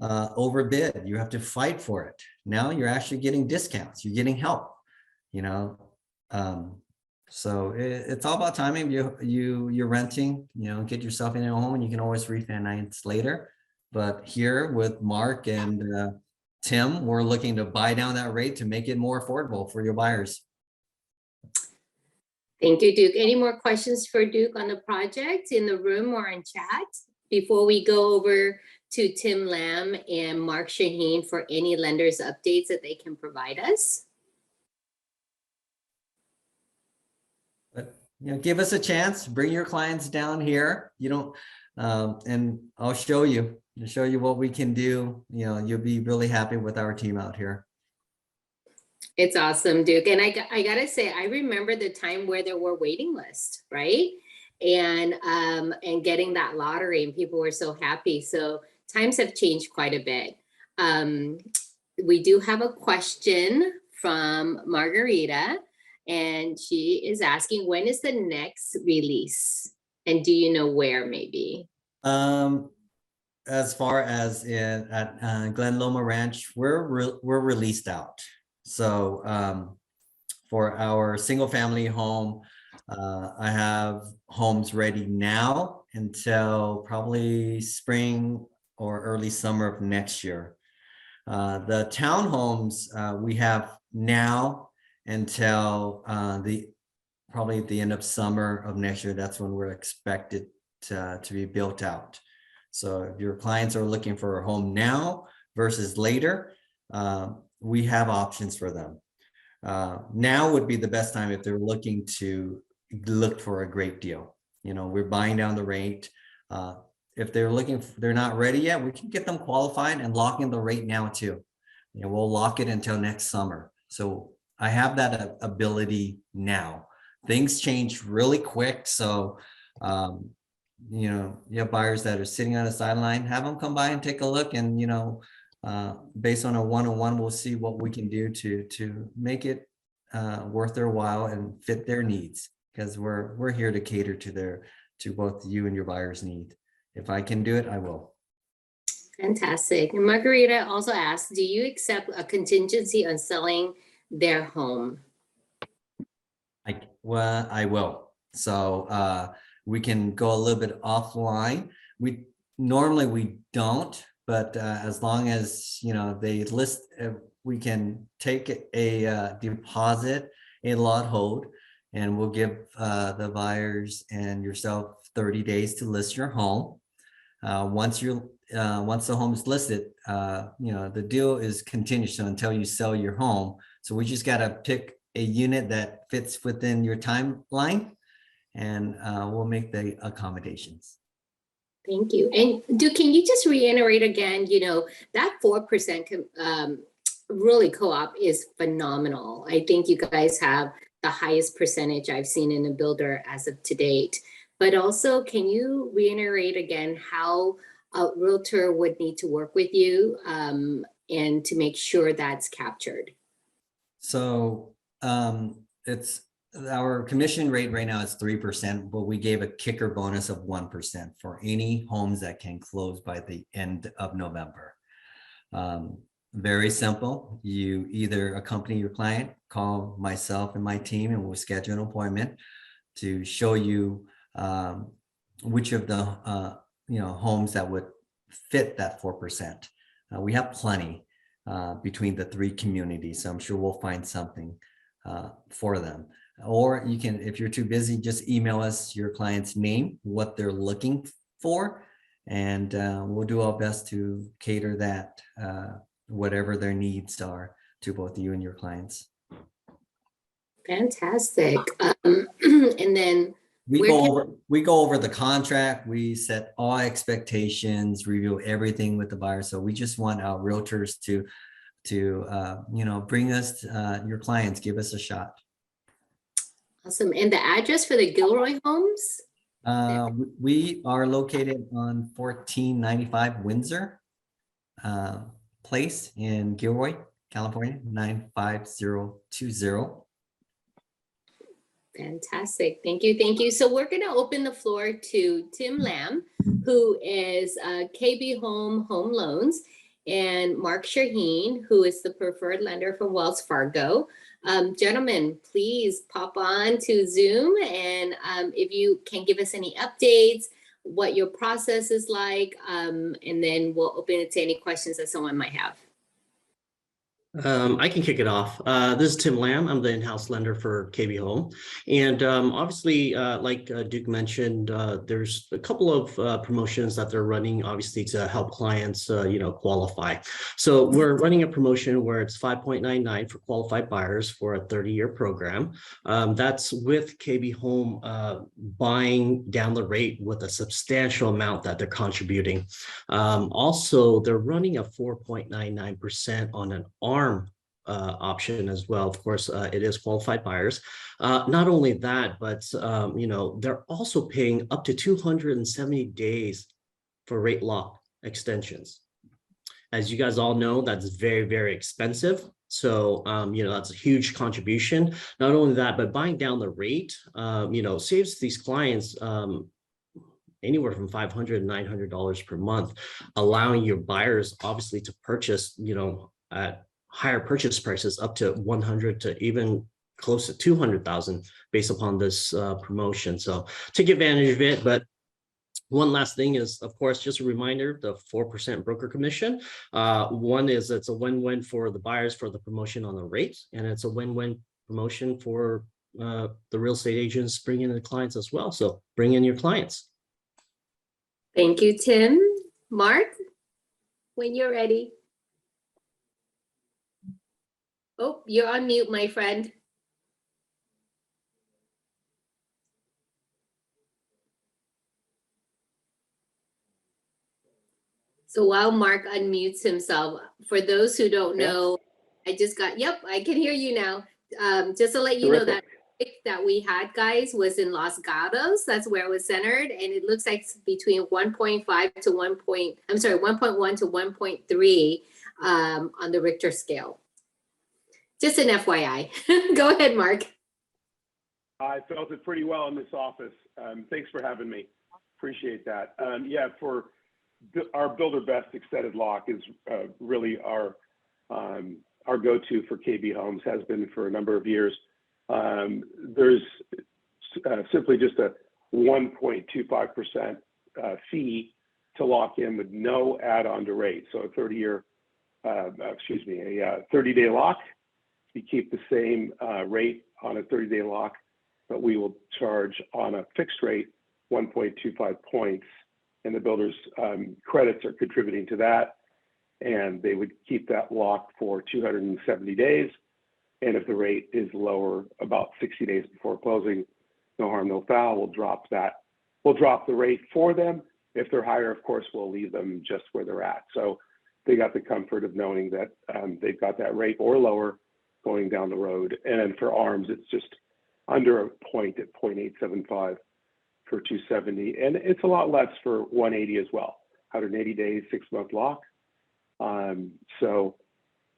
overbid. You have to fight for it. Now you're actually getting discounts. You're getting help. You know, so it's all about timing. You're renting. You know, get yourself in a home, and you can always refinance later. But here with Mark and Tim, we're looking to buy down that rate to make it more affordable for your buyers. Thank you, Duke. Any more questions for Duke on the project in the room or in chat before we go over to Tim Lam and Mark Shaheen for any lenders updates that they can provide us? But you know, give us a chance. Bring your clients down here. You don't, and I'll show you. To show you what we can do. You know, you'll be really happy with our team out here. It's awesome, Duke. And I gotta say, I remember the time where there were waiting lists, right? And getting that lottery, and people were so happy. So times have changed quite a bit. We do have a question from Margarita, and she is asking, when is the next release? And do you know where maybe? As far as at Glen Loma Ranch, we're released out. So for our single family home, I have homes ready now until probably spring or early summer of next year. The townhomes we have now until probably at the end of summer of next year. That's when we're expected to be built out. So if your clients are looking for a home now versus later, we have options for them. Now would be the best time if they're looking to look for a great deal. We're buying down the rate. If they're not ready yet, we can get them qualified and lock in the rate now too. We'll lock it until next summer. So I have that ability now. Things change really quick. So, you have buyers that are sitting on the sideline, have them come by and take a look, and, based on a one-on-one, we'll see what we can do to make it worth their while and fit their needs, because we're here to cater to both you and your buyer's need. If I can do it, I will. Fantastic. And Margarita also asked, do you accept a contingency on selling their home? I will. So we can go a little bit offline. We don't, but as long as they list, we can take a deposit, a lot hold, and we'll give the buyers and yourself 30 days to list your home. Once the home is listed, the deal is continued until you sell your home. So we just got to pick a unit that fits within your timeline, and we'll make the accommodations. Thank you. And can you just reiterate again, that 4% really co-op is phenomenal. I think you guys have the highest percentage I've seen in a builder as of to date. But also, can you reiterate again how a realtor would need to work with you and to make sure that's captured? So it's our commission rate right now is 3%, but we gave a kicker bonus of 1% for any homes that can close by the end of November. Very simple. You either accompany your client, call myself and my team, and we'll schedule an appointment to show you which of the homes that would fit that 4%. We have plenty between the three communities, so I'm sure we'll find something for them. Or you can, if you're too busy, just email us your client's name, what they're looking for, and we'll do our best to cater that, whatever their needs are, to both you and your clients. Fantastic. And then we go over the contract, we set all expectations, review everything with the buyer. So we just want our realtors to bring us your clients, give us a shot. Awesome. And the address for the Gilroy homes? We are located on 1495 Windsor Place in Gilroy, California, 95020. Fantastic. Thank you. Thank you. So we're going to open the floor to Tim Lamb, who is KB Home Loans, and Mark Shaheen, who is the preferred lender from Wells Fargo. Gentlemen, please pop on to Zoom, and if you can give us any updates, what your process is like, and then we'll open it to any questions that someone might have. I can kick it off. This is Tim Lamb. I'm the in-house lender for KB Home. And obviously, like Duke mentioned, there's a couple of promotions that they're running, obviously, to help clients, qualify. So we're running a promotion where it's 5.99 for qualified buyers for a 30-year program. That's with KB Home buying down the rate with a substantial amount that they're contributing. Also, they're running a 4.99% on an ARM option as well. Of course, it is qualified buyers. Not only that, but they're also paying up to 270 days for rate lock extensions. As you guys all know, that's very, very expensive. So, that's a huge contribution. Not only that, but buying down the rate, saves these clients anywhere from $500 to $900 per month, allowing your buyers obviously to purchase, at higher purchase prices up to 100 to even close to 200,000 based upon this promotion. So take advantage of it. But one last thing is, of course, just a reminder, the 4% broker commission. One is it's a win-win for the buyers for the promotion on the rate, and it's a win-win promotion for the real estate agents bringing in the clients as well. So bring in your clients. Thank you, Tim. Mark, when you're ready. Oh, you're on mute, my friend. So while Mark unmutes himself, for those who don't know, I just got, yep, I can hear you now. Just to let you know that we had, guys, was in Los Gatos. That's where it was centered. And it looks like it's between 1.5 to 1.1 to 1.3 on the Richter scale. Just an FYI. Go ahead, Mark. I felt it pretty well in this office. Thanks for having me. Appreciate that. Yeah, for our Builder Best extended lock is really our go-to for KB Homes, has been for a number of years. There's simply just a 1.25% fee to lock in with no add-on to rate. So a 30-day lock. You keep the same rate on a 30-day lock, but we will charge on a fixed rate 1.25 points, and the builder's credits are contributing to that. And they would keep that lock for 270 days. And if the rate is lower, about 60 days before closing, no harm, no foul, we'll drop that. We'll drop the rate for them. If they're higher, of course, we'll leave them just where they're at. So they got the comfort of knowing that they've got that rate or lower going down the road. And then for ARMs, it's just under a point at 0.875 for 270. And it's a lot less for 180 as well. 180 days, 6-month lock. So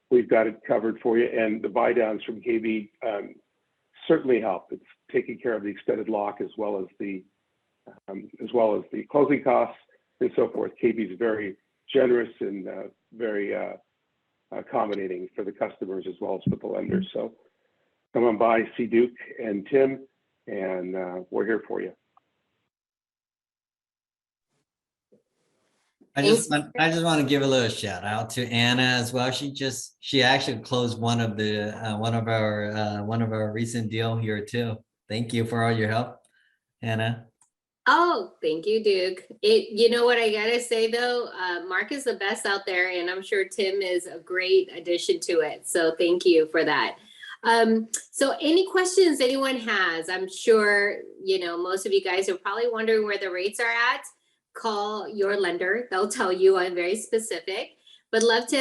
we've got it covered for you. And the buy downs from KB certainly help. It's taking care of the extended lock as well as the closing costs and so forth. KB is very generous and very accommodating for the customers as well as for the lenders. So come on by, see Duke and Tim, and we're here for you. I just want to give a little shout out to Anna as well. She actually closed one of our recent deal here too. Thank you for all your help, Anna. Oh, thank you, Duke. You know what I gotta say though, Mark is the best out there, and I'm sure Tim is a great addition to it. So thank you for that. So any questions anyone has? I'm sure, most of you guys are probably wondering where the rates are at. Call your lender. They'll tell you. I'm very specific, but love to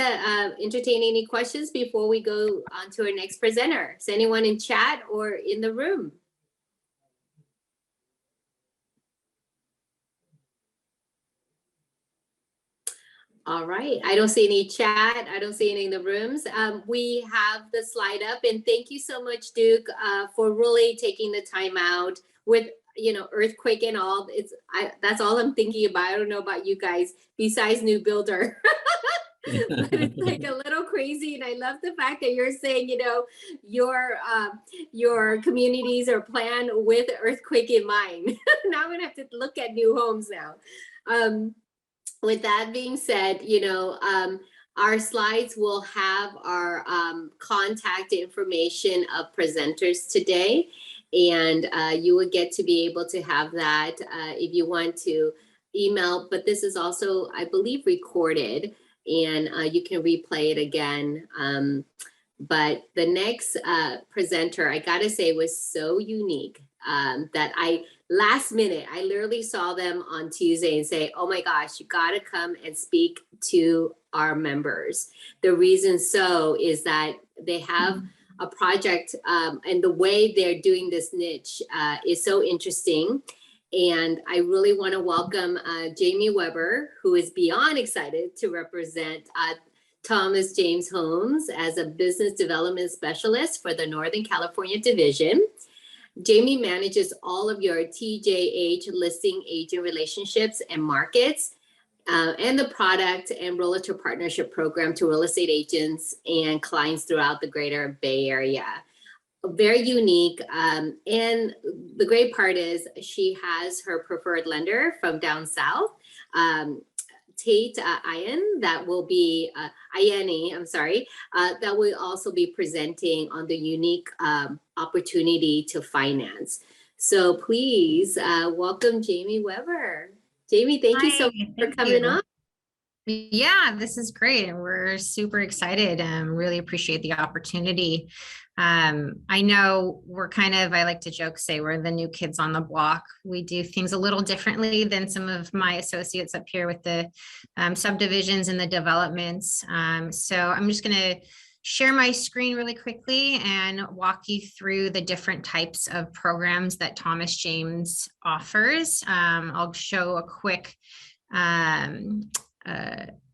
entertain any questions before we go on to our next presenter. Is anyone in chat or in the room? All right, I don't see any chat. I don't see any in the rooms. We have the slide up, and thank you so much, Duke, for really taking the time out with, earthquake and all. That's all I'm thinking about. I don't know about you guys, besides new builder. But it's like a little crazy, and I love the fact that you're saying, your communities are planned with earthquake in mind. Now I'm gonna have to look at new homes now. With that being said, our slides will have our contact information of presenters today, and you will get to be able to have that if you want to email. But this is also, I believe, recorded, and you can replay it again. But the next presenter, I gotta say, was so unique that last minute, I literally saw them on Tuesday and say, oh my gosh, you gotta come and speak to our members. The reason so is that they have a project, and the way they're doing this niche is so interesting. And I really wanna welcome Jamie Weber, who is beyond excited to represent Thomas James Homes as a business development specialist for the Northern California division. Jamie manages all of your TJH listing agent relationships and markets, and the product and realtor partnership program to real estate agents and clients throughout the greater Bay Area. Very unique. And the great part is she has her preferred lender from down south, Tate Ian, that will be Iani, I'm sorry, that will also be presenting on the unique opportunity to finance. So please welcome Jamie Weber. Jamie, thank you so much for coming on. Yeah, this is great. And we're super excited and really appreciate the opportunity. I know we're I like to joke, say we're the new kids on the block. We do things a little differently than some of my associates up here with the subdivisions and the developments. So I'm just going to share my screen really quickly and walk you through the different types of programs that Thomas James offers. I'll show a quick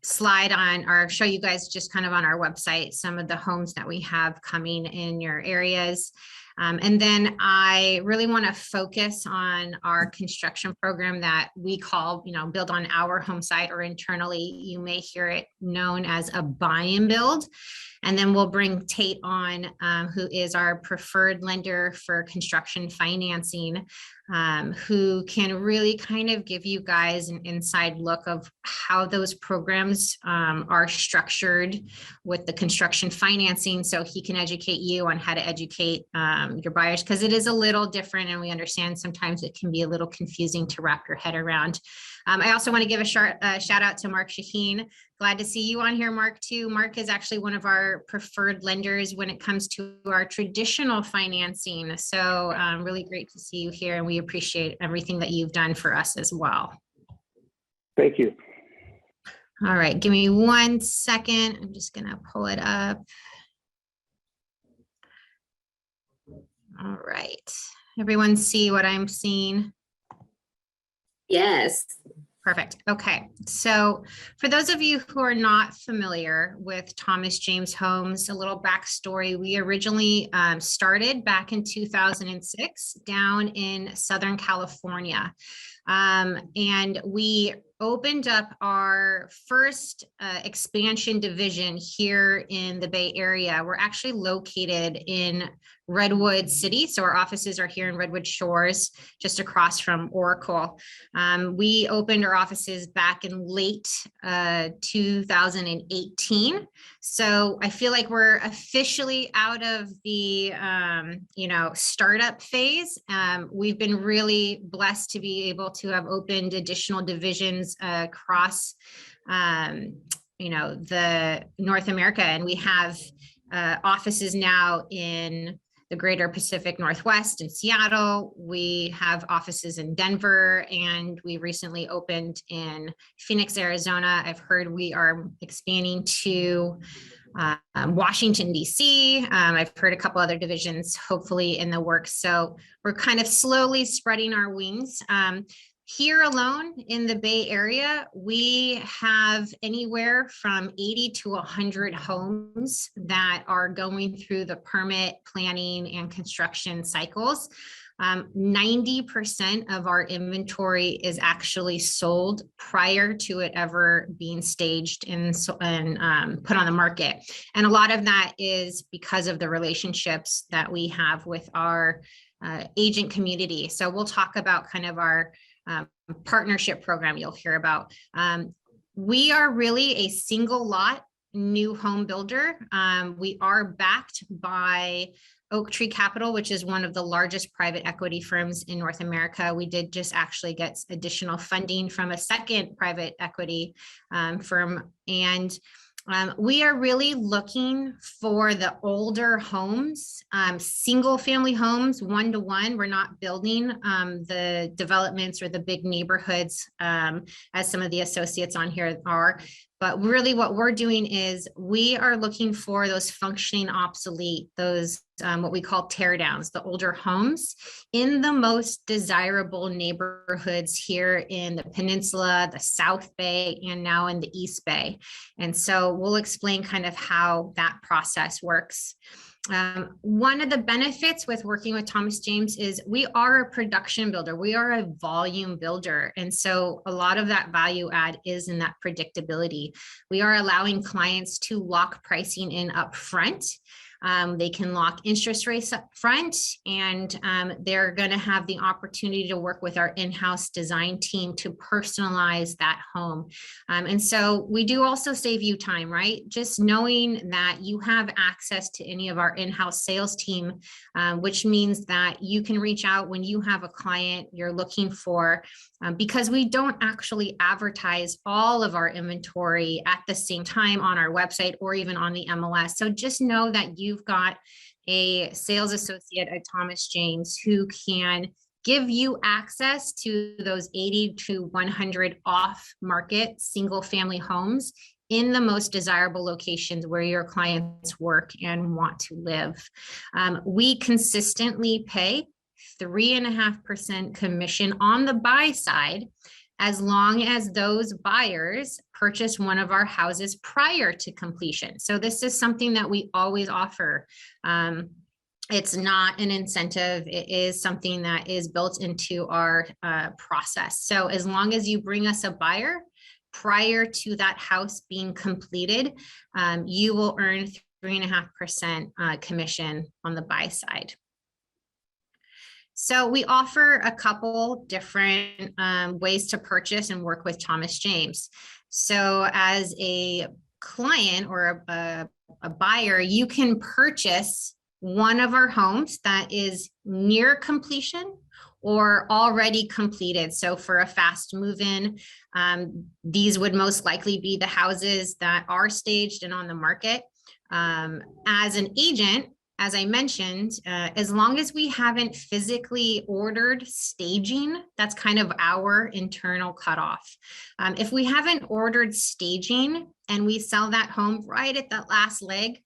slide on, or show you guys just kind of on our website some of the homes that we have coming in your areas. And then I really want to focus on our construction program that we call, Build on Our Home Site, or internally, you may hear it known as a buy and build. And then we'll bring Tate on, who is our preferred lender for construction financing, who can really kind of give you guys an inside look of how those programs are structured with the construction financing, so he can educate you on how to educate your buyers, because it is a little different, and we understand sometimes it can be a little confusing to wrap your head around. I also want to give a shout out to Mark Shaheen. Glad to see you on here, Mark, too. Mark is actually one of our preferred lenders when it comes to our traditional financing. So really great to see you here, and we appreciate everything that you've done for us as well. Thank you. All right, give me 1 second. I'm just going to pull it up. All right. Everyone see what I'm seeing? Yes. Perfect. Okay. So for those of you who are not familiar with Thomas James Homes, a little backstory. We originally started back in 2006 down in Southern California. And we opened up our first expansion division here in the Bay Area. We're actually located in Redwood City. So our offices are here in Redwood Shores, just across from Oracle. We opened our offices back in late 2018. So I feel like we're officially out of the, startup phase. We've been really blessed to be able to have opened additional divisions across, the North America. And we have offices now in the greater Pacific Northwest in Seattle. We have offices in Denver, and we recently opened in Phoenix, Arizona. I've heard we are expanding to Washington, DC. I've heard a couple other divisions hopefully in the works. So we're kind of slowly spreading our wings. Here alone in the Bay Area, we have anywhere from 80 to 100 homes that are going through the permit, planning, and construction cycles. 90% of our inventory is actually sold prior to it ever being staged and put on the market. And a lot of that is because of the relationships that we have with our agent community. So we'll talk about kind of our partnership program you'll hear about. We are really a single lot new home builder. We are backed by Oaktree Capital, which is one of the largest private equity firms in North America. We did just actually get additional funding from a second private equity firm. And we are really looking for the older homes, single family homes, 1-to-1. We're not building the developments or the big neighborhoods as some of the associates on here are. But really what we're doing is we are looking for those functioning obsolete, those what we call tear downs, the older homes in the most desirable neighborhoods here in the Peninsula, the South Bay, and now in the East Bay. And so we'll explain kind of how that process works. One of the benefits with working with Thomas James is we are a production builder. We are a volume builder. And so a lot of that value add is in that predictability. We are allowing clients to lock pricing in up front. They can lock interest rates up front, and they're going to have the opportunity to work with our in-house design team to personalize that home. And so we do also save you time, right? Just knowing that you have access to any of our in-house sales team, which means that you can reach out when you have a client you're looking for because we don't actually advertise all of our inventory at the same time on our website or even on the MLS. So just know that you've got a sales associate at Thomas James who can give you access to those 80 to 100 off-market single-family homes in the most desirable locations where your clients work and want to live. We consistently pay 3.5% commission on the buy side, as long as those buyers purchase one of our houses prior to completion. So this is something that we always offer. It's not an incentive. It is something that is built into our process. So as long as you bring us a buyer prior to that house being completed, you will earn 3.5% commission on the buy side. So we offer a couple different ways to purchase and work with Thomas James. So as a client or a buyer, you can purchase one of our homes that is near completion or already completed. So for a fast move-in, these would most likely be the houses that are staged and on the market. As an agent, as I mentioned, as long as we haven't physically ordered staging, that's kind of our internal cutoff. If we haven't ordered staging and we sell that home right at that last leg,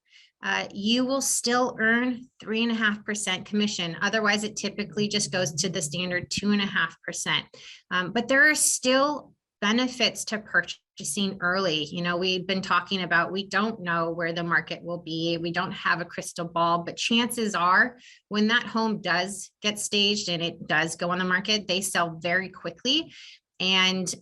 you will still earn 3.5% commission. Otherwise, it typically just goes to the standard 2.5%. But there are still benefits to purchasing early. You know, we've been talking about, we don't know where the market will be. We don't have a crystal ball, but chances are when that home does get staged and it does go on the market, they sell very quickly. And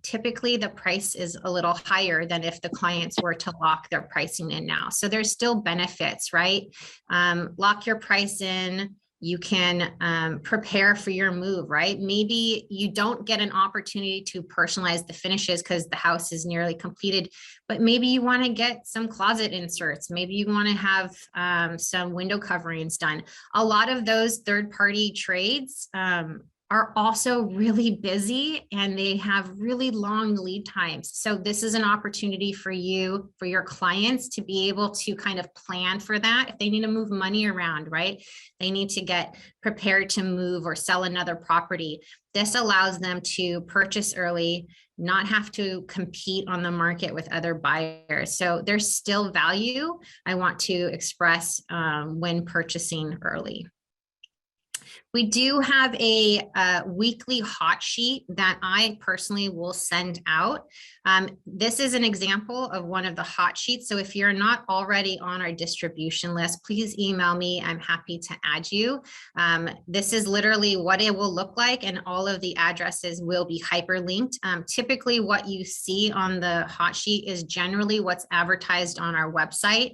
typically the price is a little higher than if the clients were to lock their pricing in now. So there's still benefits, right? Lock your price in. You can prepare for your move, right? Maybe you don't get an opportunity to personalize the finishes because the house is nearly completed, but maybe you want to get some closet inserts. Maybe you want to have some window coverings done. A lot of those third-party trades are also really busy and they have really long lead times. So this is an opportunity for you, for your clients to be able to kind of plan for that. If they need to move money around, right? They need to get prepared to move or sell another property. This allows them to purchase early, not have to compete on the market with other buyers. So there's still value I want to express when purchasing early. We do have a weekly hot sheet that I personally will send out. This is an example of one of the hot sheets. So if you're not already on our distribution list, please email me. I'm happy to add you. This is literally what it will look like, and all of the addresses will be hyperlinked. Typically what you see on the hot sheet is generally what's advertised on our website.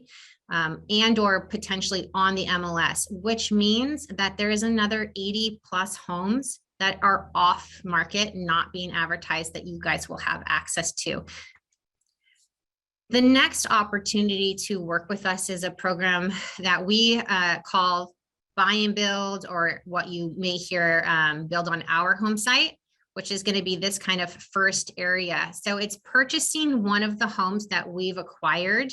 And or potentially on the MLS, which means that there is another 80 plus homes that are off market, not being advertised, that you guys will have access to. The next opportunity to work with us is a program that we call Buy and Build, or what you may hear Build on Our Home Site, which is going to be this kind of first area. So it's purchasing one of the homes that we've acquired,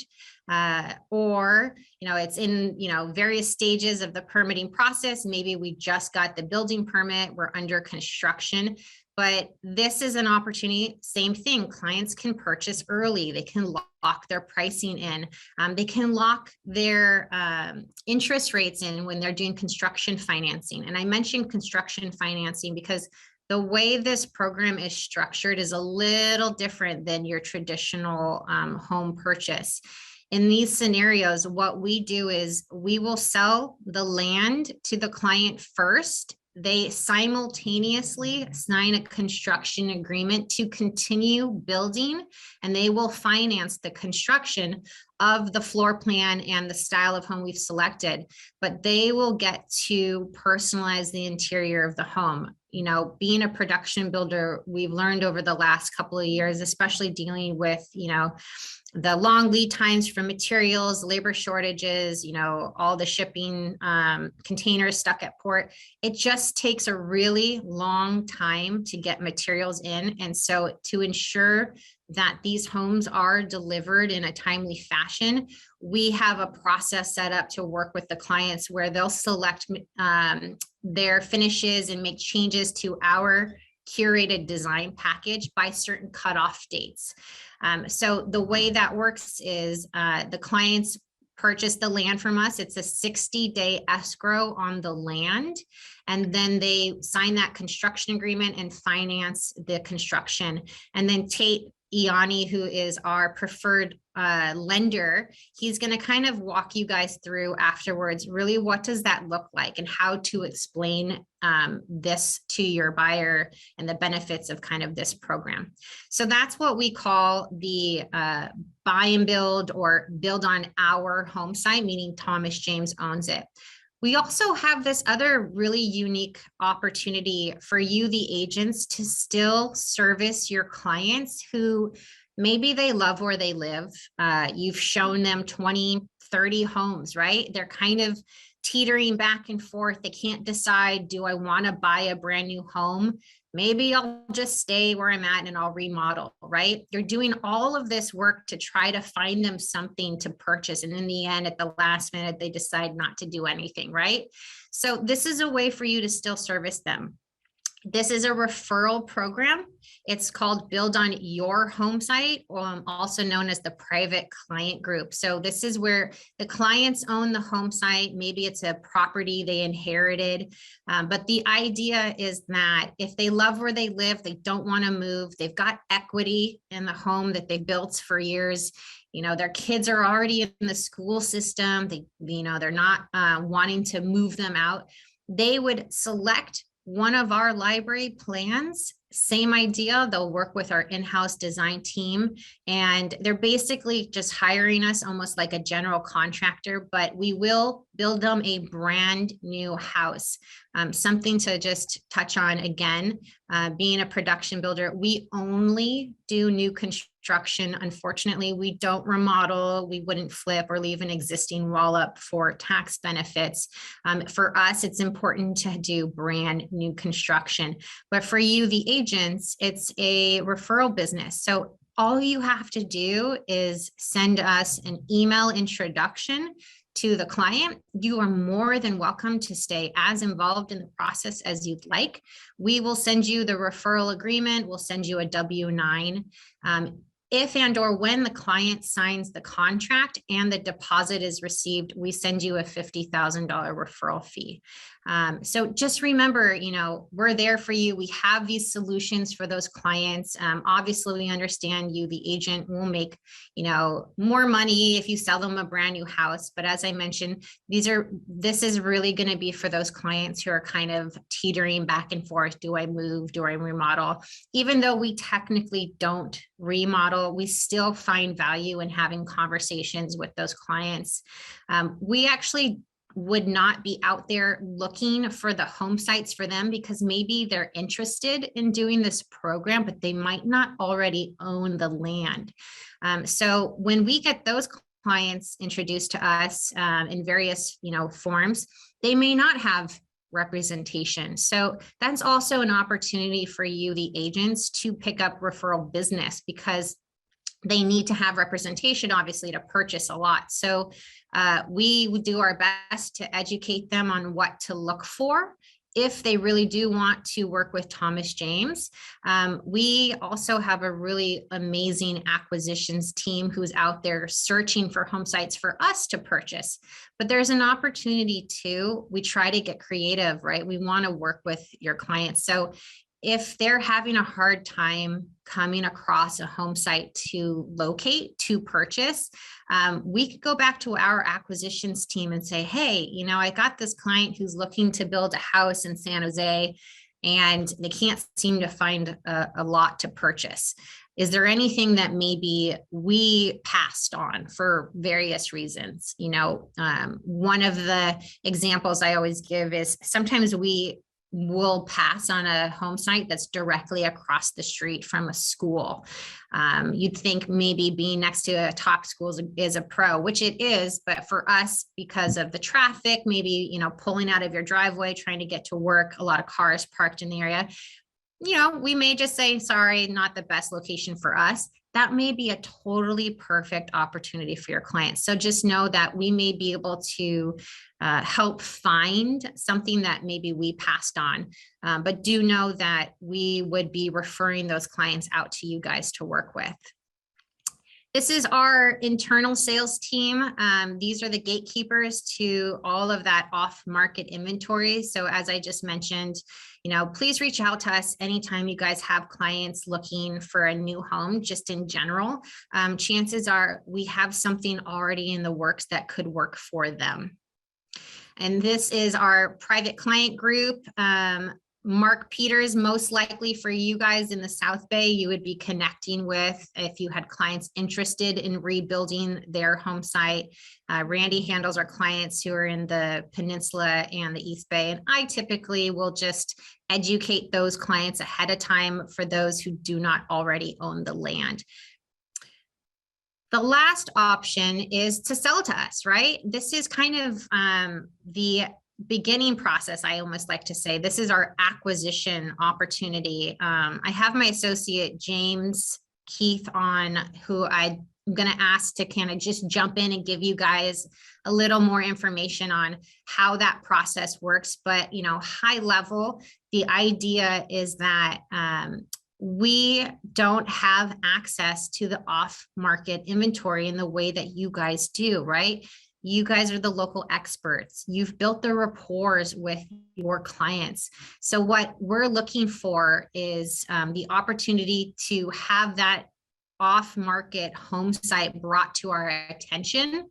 or, it's in, various stages of the permitting process. Maybe we just got the building permit, we're under construction, but this is an opportunity. Same thing, clients can purchase early. They can lock their pricing in. They can lock their interest rates in when they're doing construction financing. And I mentioned construction financing because the way this program is structured is a little different than your traditional home purchase. In these scenarios, what we do is we will sell the land to the client first. They simultaneously sign a construction agreement to continue building, and they will finance the construction of the floor plan and the style of home we've selected, but they will get to personalize the interior of the home. You know, being a production builder, we've learned over the last couple of years, especially dealing with, you know, the long lead times for materials, labor shortages, you know, all the shipping containers stuck at port. It just takes a really long time to get materials in. And so to ensure that these homes are delivered in a timely fashion, we have a process set up to work with the clients where they'll select their finishes and make changes to our curated design package by certain cutoff dates. So the way that works is the clients purchase the land from us. It's a 60-day escrow on the land. And then they sign that construction agreement and finance the construction. And then Tate Iani, who is our preferred lender, he's going to kind of walk you guys through afterwards, really what does that look like and how to explain this to your buyer and the benefits of kind of this program. So that's what we call the buy and build or build on our home site, meaning Thomas James owns it. We also have this other really unique opportunity for you, the agents, to still service your clients who maybe they love where they live. You've shown them 20, 30 homes, right? They're kind of teetering back and forth. They can't decide, do I want to buy a brand new home? Maybe I'll just stay where I'm at and I'll remodel, right? You're doing all of this work to try to find them something to purchase. And in the end, at the last minute, they decide not to do anything, right? So this is a way for you to still service them. This is a referral program. It's called Build on Your Home Site, also known as the private client group. So this is where the clients own the home site. Maybe it's a property they inherited. But the idea is that if they love where they live, they don't want to move, they've got equity in the home that they built for years. You know, their kids are already in the school system. They're not wanting to move them out. They would select one of our library plans. Same idea, they'll work with our in-house design team, and they're basically just hiring us almost like a general contractor, but we will build them a brand new house. Something to just touch on again, being a production builder, we only do new construction. Unfortunately, we don't remodel, we wouldn't flip or leave an existing wall up for tax benefits. For us, it's important to do brand new construction, but for you, the agents, it's a referral business. So all you have to do is send us an email introduction to the client. You are more than welcome to stay as involved in the process as you'd like. We will send you the referral agreement. We'll send you a W-9. If and or when the client signs the contract and the deposit is received, we send you a $50,000 referral fee. So just remember, we're there for you. We have these solutions for those clients. Obviously, we understand you, the agent, will make, more money if you sell them a brand new house. But as I mentioned, this is really going to be for those clients who are kind of teetering back and forth. Do I move? Do I remodel? Even though we technically don't remodel, we still find value in having conversations with those clients. We actually would not be out there looking for the home sites for them because maybe they're interested in doing this program, but they might not already own the land. So when we get those clients introduced to us in various, forms, they may not have representation. So that's also an opportunity for you, the agents, to pick up referral business because they need to have representation, obviously, to purchase a lot. So we would do our best to educate them on what to look for if they really do want to work with Thomas James. We also have a really amazing acquisitions team who's out there searching for home sites for us to purchase. But there's an opportunity too. We try to get creative, right? We want to work with your clients. So if they're having a hard time coming across a home site to locate, to purchase, we could go back to our acquisitions team and say, hey, I got this client who's looking to build a house in San Jose and they can't seem to find a lot to purchase. Is there anything that maybe we passed on for various reasons? One of the examples I always give is sometimes we will pass on a home site that's directly across the street from a school. You'd think maybe being next to a top school is a pro, which it is, but for us, because of the traffic, maybe, pulling out of your driveway, trying to get to work, a lot of cars parked in the area, we may just say, sorry, not the best location for us. That may be a totally perfect opportunity for your clients. So just know that we may be able to help find something that maybe we passed on, but do know that we would be referring those clients out to you guys to work with. This is our internal sales team. These are the gatekeepers to all of that off-market inventory. So as I just mentioned, please reach out to us anytime you guys have clients looking for a new home, just in general. Chances are we have something already in the works that could work for them. And this is our private client group. Mark Peters, most likely for you guys in the South Bay, you would be connecting with if you had clients interested in rebuilding their home site. Randy handles our clients who are in the Peninsula and the East Bay. And I typically will just educate those clients ahead of time for those who do not already own the land. The last option is to sell to us, right? This is kind of the beginning process. I almost like to say this is our acquisition opportunity. I have my associate James Keith on, who I'm going to ask to kind of just jump in and give you guys a little more information on how that process works. But, high level, the idea is that we don't have access to the off-market inventory in the way that you guys do, right? You guys are the local experts. You've built the rapport with your clients. So what we're looking for is the opportunity to have that off-market home site brought to our attention.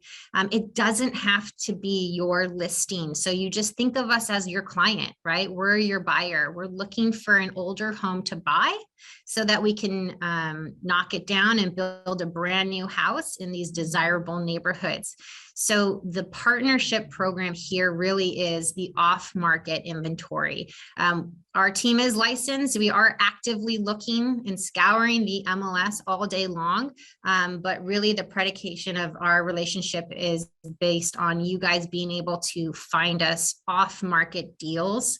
It doesn't have to be your listing. So you just think of us as your client, right? We're your buyer. We're looking for an older home to buy so that we can knock it down and build a brand new house in these desirable neighborhoods. So the partnership program here really is the off-market inventory. Our team is licensed. We are actively looking and scouring the MLS all day long, but really the predication of our relationship is based on you guys being able to find us off-market deals.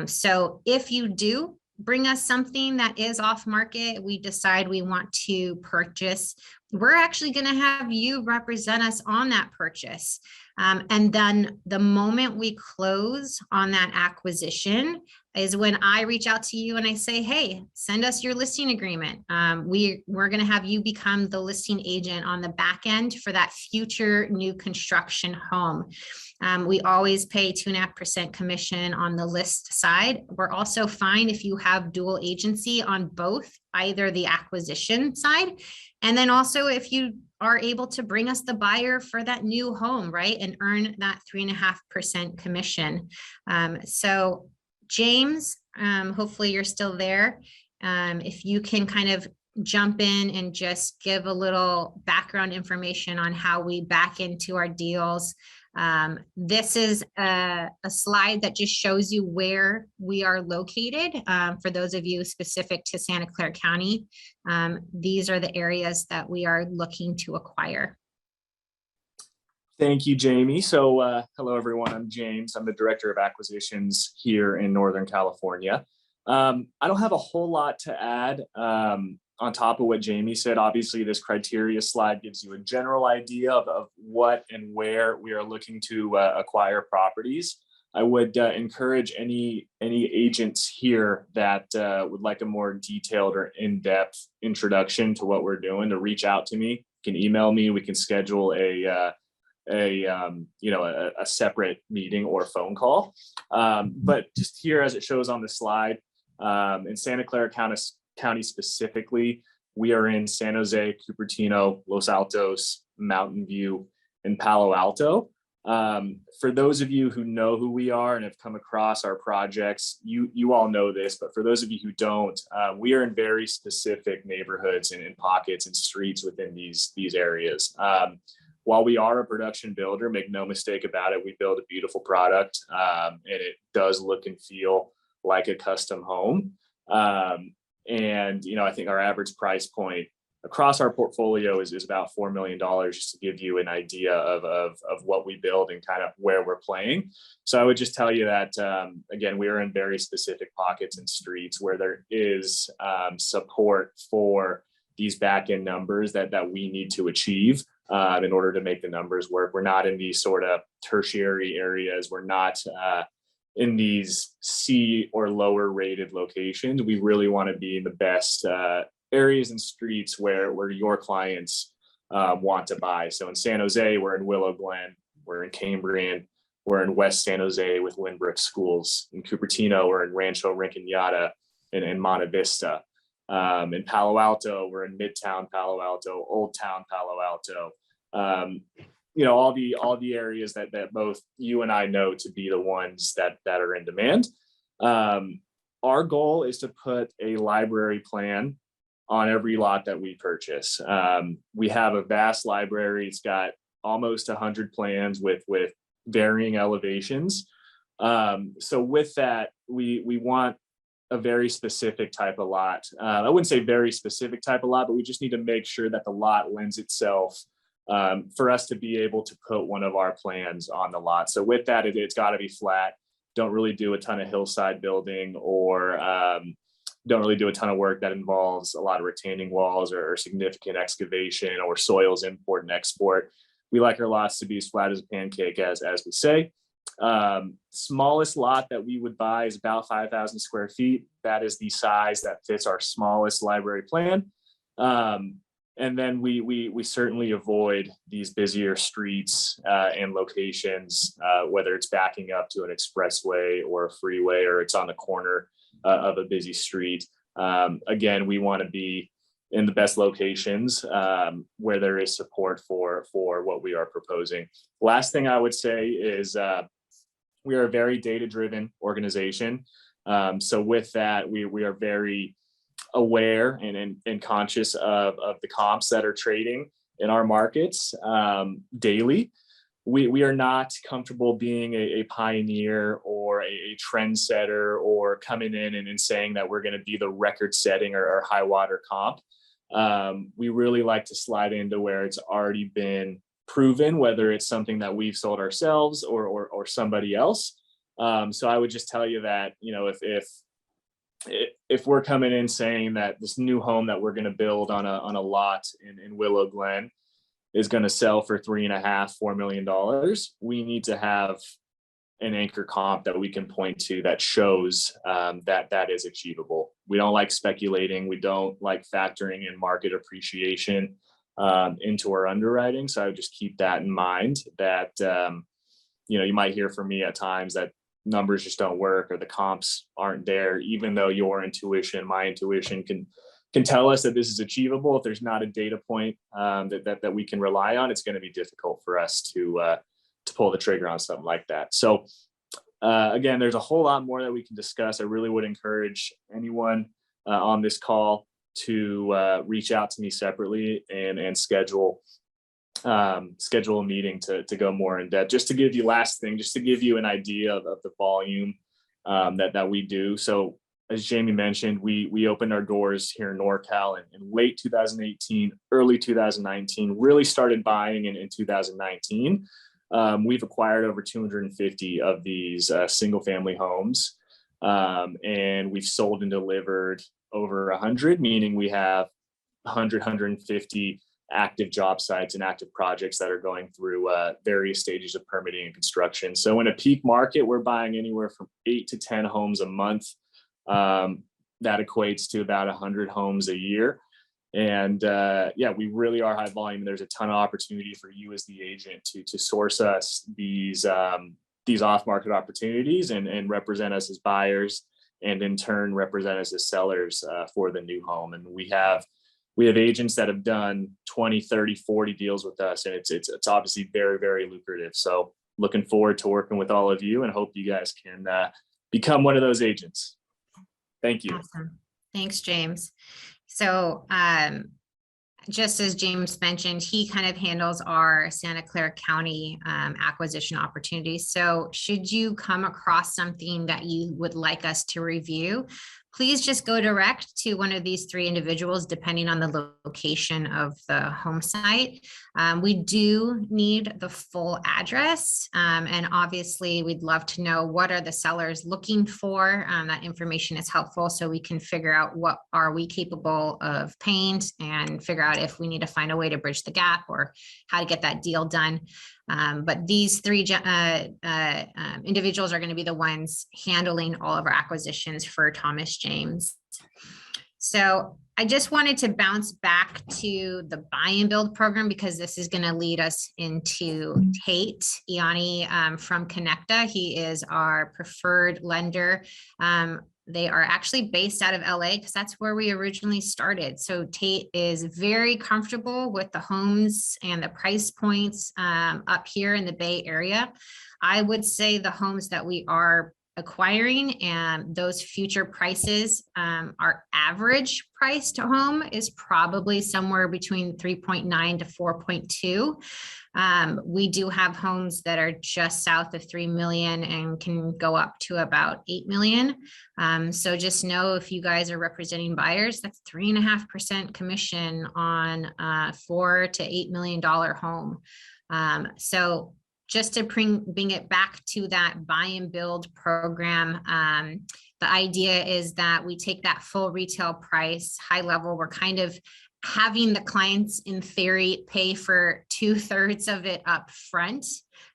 So if you do bring us something that is off market, we decide we want to purchase, we're actually going to have you represent us on that purchase. And then the moment we close on that acquisition is when I reach out to you and I say, hey, send us your listing agreement. We're going to have you become the listing agent on the back end for that future new construction home. We always pay 2.5% commission on the list side. We're also fine if you have dual agency on both, either the acquisition side, and then also if you are able to bring us the buyer for that new home, right? And earn that 3.5% commission. So James, hopefully you're still there. If you can kind of jump in and just give a little background information on how we back into our deals. This is a slide that just shows you where we are located. For those of you specific to Santa Clara County, these are the areas that we are looking to acquire. Thank you, Jamie. So hello, everyone. I'm James. I'm the Director of Acquisitions here in Northern California. I don't have a whole lot to add on top of what Jamie said. Obviously, this criteria slide gives you a general idea of what and where we are looking to acquire properties. I would encourage any agents here that would like a more detailed or in-depth introduction to what we're doing to reach out to me. You can email me. We can schedule a separate meeting or phone call. But just here, as it shows on the slide, in Santa Clara County specifically, we are in San Jose, Cupertino, Los Altos, Mountain View, and Palo Alto. For those of you who know who we are and have come across our projects, you all know this, but for those of you who don't, we are in very specific neighborhoods and in pockets and streets within these areas. While we are a production builder, make no mistake about it, we build a beautiful product, and it does look and feel like a custom home. And, you know, I think our average price point across our portfolio is about $4 million, just to give you an idea of what we build and kind of where we're playing. So I would just tell you that, again, we are in very specific pockets and streets where there is support for these back end numbers that we need to achieve in order to make the numbers work. We're not in these sort of tertiary areas. We're not in these C or lower rated locations. We really want to be in the best areas and streets where your clients want to buy. So in San Jose, we're in Willow Glen, we're in Cambrian, we're in West San Jose with Lynbrook Schools. In Cupertino, we're in Rancho Rinconada and Monte Vista. In Palo Alto, we're in Midtown Palo Alto, Old Town Palo Alto. You know, all the areas that both you and I know to be the ones that are in demand. Our goal is to put a library plan on every lot that we purchase. We have a vast library. It's got almost 100 plans with varying elevations. So with that, we want a very specific type of lot. I wouldn't say very specific type of lot, but we just need to make sure that the lot lends itself for us to be able to put one of our plans on the lot. So with that, it's got to be flat. Don't really do a ton of hillside building, or don't really do a ton of work that involves a lot of retaining walls or significant excavation or soils import and export. We like our lots to be as flat as a pancake, as we say. Smallest lot that we would buy is about 5,000 square feet. That is the size that fits our smallest library plan. And then we certainly avoid these busier streets and locations, whether it's backing up to an expressway or a freeway, or it's on the corner of a busy street. Again, we want to be in the best locations where there is support for what we are proposing. Last thing I would say is we are a very data-driven organization. So with that, we are very aware and conscious of the comps that are trading in our markets daily. We are not comfortable being a pioneer or a trendsetter, or coming in and saying that we're going to be the record setting or high water comp. We really like to slide into where it's already been proven, whether it's something that we've sold ourselves or somebody else. So I would just tell you that, you know, if we're coming in saying that this new home that we're going to build on a lot in Willow Glen is going to sell for $3.5–4 million, we need to have an anchor comp that we can point to that shows that is achievable. We don't like speculating. We don't like factoring in market appreciation into our underwriting. So I would just keep that in mind, that you know, you might hear from me at times that numbers just don't work or the comps aren't there, even though your intuition, my intuition can tell us that this is achievable. If there's not a data point that we can rely on, it's going to be difficult for us to pull the trigger on something like that. So again, there's a whole lot more that we can discuss. I really would encourage anyone on this call to reach out to me separately and schedule a meeting to go more in depth. Just to give you just to give you an idea of the volume that we do. So as Jamie mentioned, we opened our doors here in NorCal in late 2018, early 2019, really started buying in 2019. We've acquired over 250 of these single family homes, and we've sold and delivered over 100, meaning we have 150 active job sites and active projects that are going through various stages of permitting and construction. So in a peak market, we're buying anywhere from 8 to 10 homes a month. That equates to about 100 homes a year. And yeah, we really are high volume. There's a ton of opportunity for you as the agent to source us these off-market opportunities and represent us as buyers, and in turn represent us as sellers for the new home. And we have agents that have done 20, 30, 40 deals with us, and it's obviously very, very lucrative. So looking forward to working with all of you and hope you guys can become one of those agents. Thank you. Awesome. Thanks, James. So just as James mentioned, he kind of handles our Santa Clara County acquisition opportunities. So should you come across something that you would like us to review, please just go direct to one of these three individuals, depending on the location of the home site. We do need the full address. And obviously we'd love to know what are the sellers looking for. That information is helpful so we can figure out what are we capable of paying and figure out if we need to find a way to bridge the gap or how to get that deal done. But these three individuals are going to be the ones handling all of our acquisitions for Thomas James. So I just wanted to bounce back to the buy and build program because this is going to lead us into Tate Iani from Connecta. He is our preferred lender. They are actually based out of LA because that's where we originally started. So Tate is very comfortable with the homes and the price points up here in the Bay Area. I would say the homes that we are acquiring and those future prices, our average price to home is probably somewhere between 3.9 to 4.2. We do have homes that are just south of 3 million and can go up to about 8 million. So just know if you guys are representing buyers, that's 3.5% commission on $4 to $8 million home. So just to bring it back to that buy and build program, the idea is that we take that full retail price, high level, we're kind of having the clients in theory pay for 2/3 of it up front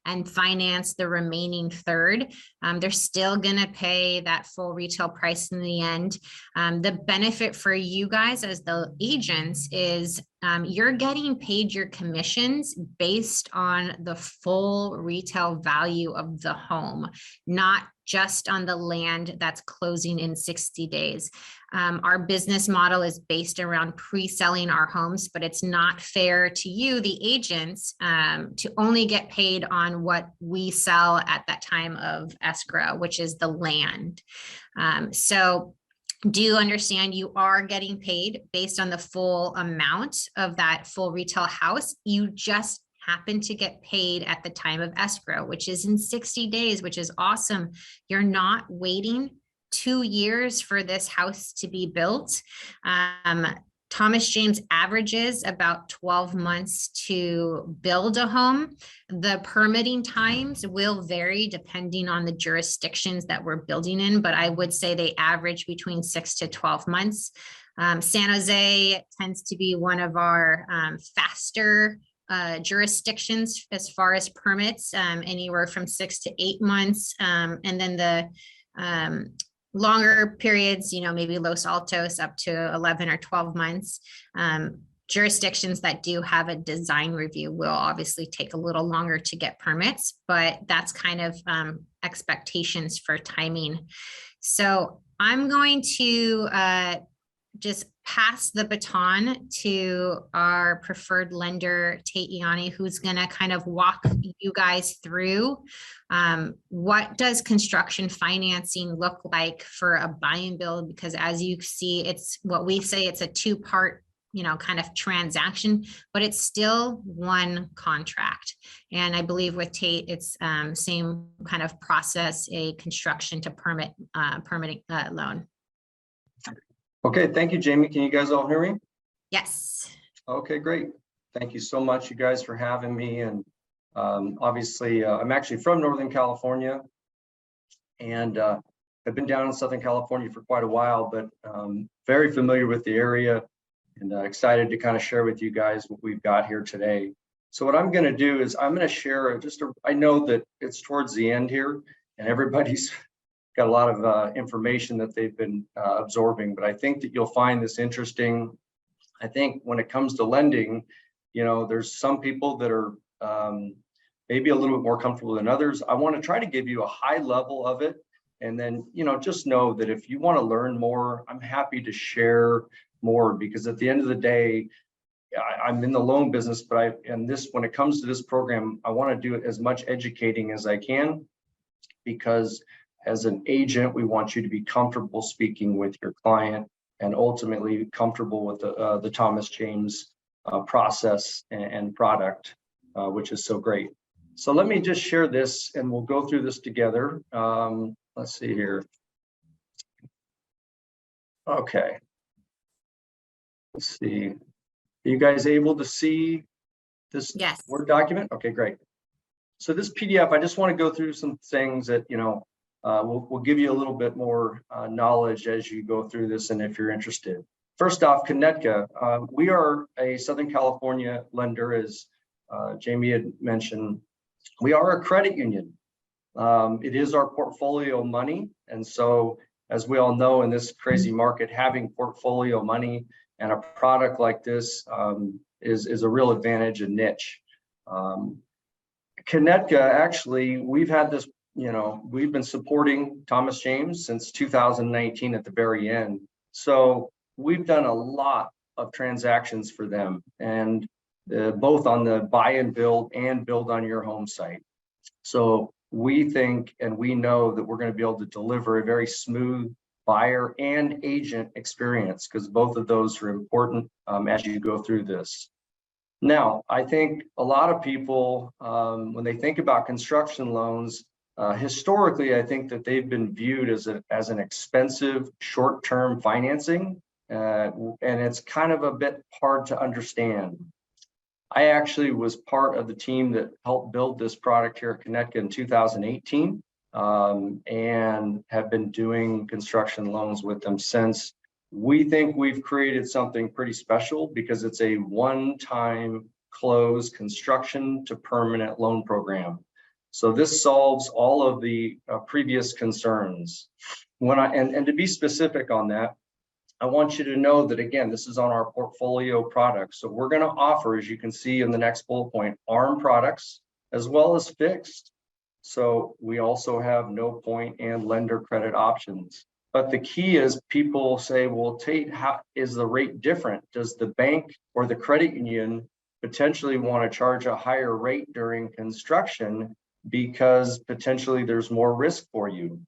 and finance the remaining third. They're still gonna pay that full retail price in the end. The benefit for you guys as the agents is you're getting paid your commissions based on the full retail value of the home, not just on the land that's closing in 60 days. Our business model is based around pre-selling our homes, but it's not fair to you, the agents, to only get paid on what we sell at that time of escrow, which is the land. So do understand you are getting paid based on the full amount of that full retail house. You just happen to get paid at the time of escrow, which is in 60 days, which is awesome. You're not waiting 2 years for this house to be built. Thomas James averages about 12 months to build a home. The permitting times will vary depending on the jurisdictions that we're building in, but I would say they average between 6 to 12 months. San Jose tends to be one of our faster jurisdictions as far as permits, anywhere from 6 to 8 months. And then the longer periods, maybe Los Altos up to 11 or 12 months. Jurisdictions that do have a design review will obviously take a little longer to get permits, but that's kind of expectations for timing. So I'm going to just pass the baton to our preferred lender, Tate Iani, who's going to kind of walk you guys through what does construction financing look like for a buy and build, because as you see, it's what we say, it's a two-part kind of transaction, but it's still one contract. And I believe with Tate, it's same kind of process, a construction to permitting loan. Okay, thank you, Jamie. Can you guys all hear me? Yes. Okay, great. Thank you so much, you guys, for having me. And obviously, I'm actually from Northern California, and I've been down in Southern California for quite a while, but very familiar with the area and excited to kind of share with you guys what we've got here today. So what I'm going to do is I'm going to share I know that it's towards the end here and everybody's got a lot of information that they've been absorbing, but I think that you'll find this interesting. I think when it comes to lending, there's some people that are maybe a little bit more comfortable than others. I want to try to give you a high level of it. And then, just know that if you want to learn more, I'm happy to share more, because at the end of the day, I'm in the loan business, but when it comes to this program, I want to do as much educating as I can, because as an agent, we want you to be comfortable speaking with your client and ultimately comfortable with the Thomas James process and product, which is so great. So let me just share this and we'll go through this together. Let's see here. Okay. Let's see. Are you guys able to see this Yes. Word document? Okay, great. So this PDF, I just want to go through some things that, we'll give you a little bit more knowledge as you go through this and if you're interested. First off, Kinetica, we are a Southern California lender, as Jamie had mentioned. We are a credit union. It is our portfolio money. And so, as we all know, in this crazy market, having portfolio money and a product like this is a real advantage and niche. Kinetica, actually, we've had this, we've been supporting Thomas James since 2019 at the very end. So we've done a lot of transactions for them, and both on the buy and build on your home site. So we think and we know that we're going to be able to deliver a very smooth buyer and agent experience, because both of those are important as you go through this. Now, I think a lot of people, when they think about construction loans, historically, I think that they've been viewed as an expensive short-term financing, and it's kind of a bit hard to understand. I actually was part of the team that helped build this product here at Kinetica in 2018, and have been doing construction loans with them since. We think we've created something pretty special because it's a one-time close construction to permanent loan program. So this solves all of the previous concerns. And to be specific on that, I want you to know that, again, this is on our portfolio products. So we're going to offer, as you can see in the next bullet point, ARM products as well as fixed. So we also have no point and lender credit options. But the key is people say, well, Tate, how is the rate different? Does the bank or the credit union potentially want to charge a higher rate during construction because potentially there's more risk for you?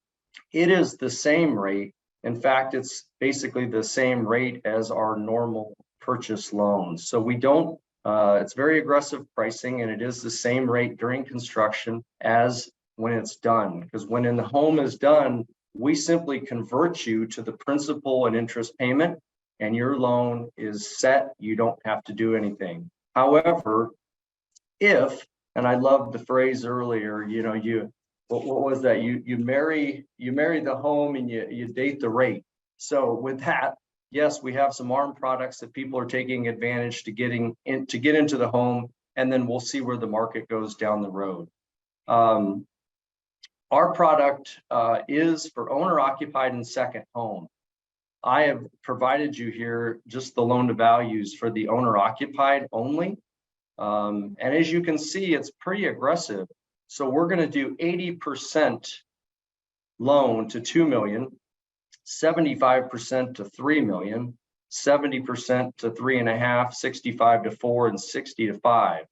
It is the same rate. In fact, it's basically the same rate as our normal purchase loans. So we don't, it's very aggressive pricing, and it is the same rate during construction as when it's done. Because when the home is done, we simply convert you to the principal and interest payment, and your loan is set. You don't have to do anything. However, if, and I loved the phrase earlier, what was that? You marry the home and you date the rate. So with that, yes, we have some ARM products that people are taking advantage to get into the home, and then we'll see where the market goes down the road. Our product is for owner occupied and second home. I have provided you here just the loan to values for the owner occupied only. And as you can see, it's pretty aggressive. So we're going to do 80% loan to 2 million, 75% to 3 million, 70% to 3.5, 65 to 4, and 60 to 5.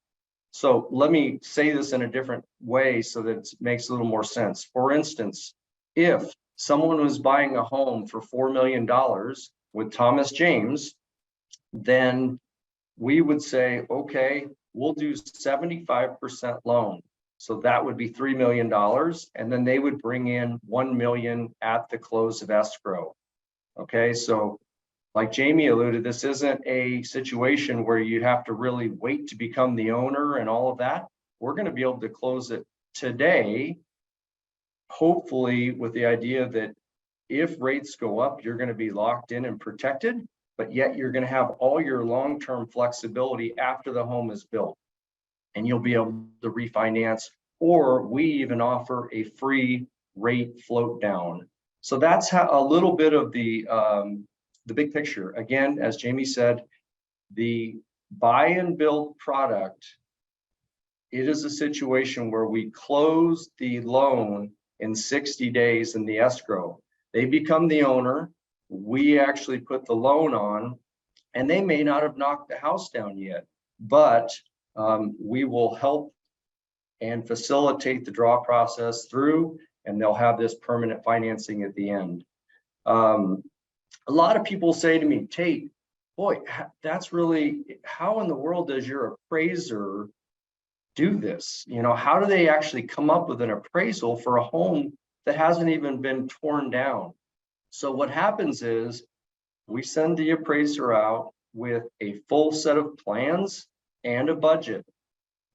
So let me say this in a different way so that it makes a little more sense. For instance, if someone was buying a home for $4 million with Thomas James, then we would say, okay, we'll do 75% loan. So that would be $3 million. And then they would bring in 1 million at the close of escrow. Okay, so like Jamie alluded, this isn't a situation where you have to really wait to become the owner and all of that. We're going to be able to close it today, hopefully with the idea that if rates go up, you're going to be locked in and protected, but yet you're going to have all your long-term flexibility after the home is built. And you'll be able to refinance, or we even offer a free rate float down. So that's how a little bit of the big picture. Again, as Jamie said, the buy and build product, it is a situation where we close the loan in 60 days in the escrow. They become the owner. We actually put the loan on, and they may not have knocked the house down yet, but we will help and facilitate the draw process through, and they'll have this permanent financing at the end. A lot of people say to me, Tate, boy, that's really, how in the world does your appraiser do this? You know, how do they actually come up with an appraisal for a home that hasn't even been torn down? So what happens is we send the appraiser out with a full set of plans and a budget.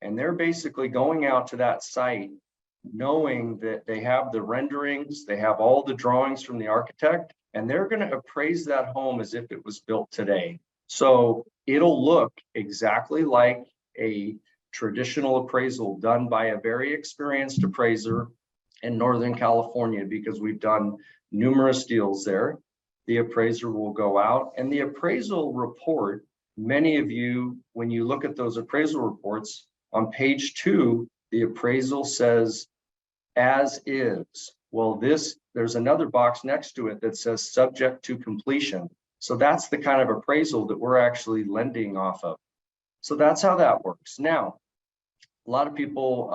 And they're basically going out to that site knowing that they have the renderings, they have all the drawings from the architect, and they're going to appraise that home as if it was built today. So it'll look exactly like a traditional appraisal done by a very experienced appraiser in Northern California, because we've done numerous deals there. The appraiser will go out, and the appraisal report, many of you, when you look at those appraisal reports, on page 2, the appraisal says as is. Well, there's another box next to it that says subject to completion. So that's the kind of appraisal that we're actually lending off of. So that's how that works. Now, a lot of people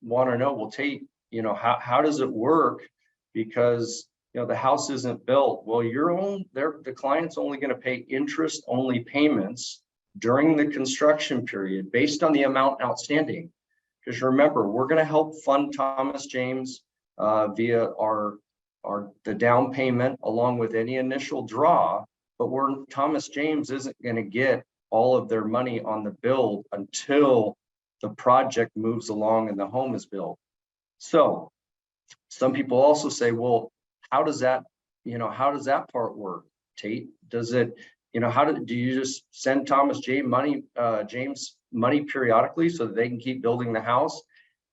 want to know, well, Tate, you know, how does it work? Because, you know, the house isn't built. Well, the client's only going to pay interest only payments during the construction period based on the amount outstanding. Because remember, we're going to help fund Thomas James via the down payment along with any initial draw, but Thomas James isn't going to get all of their money on the build until the project moves along and the home is built. So some people also say, well, how does that part work, Tate? Does it, you know, do you just send Thomas James money periodically so that they can keep building the house?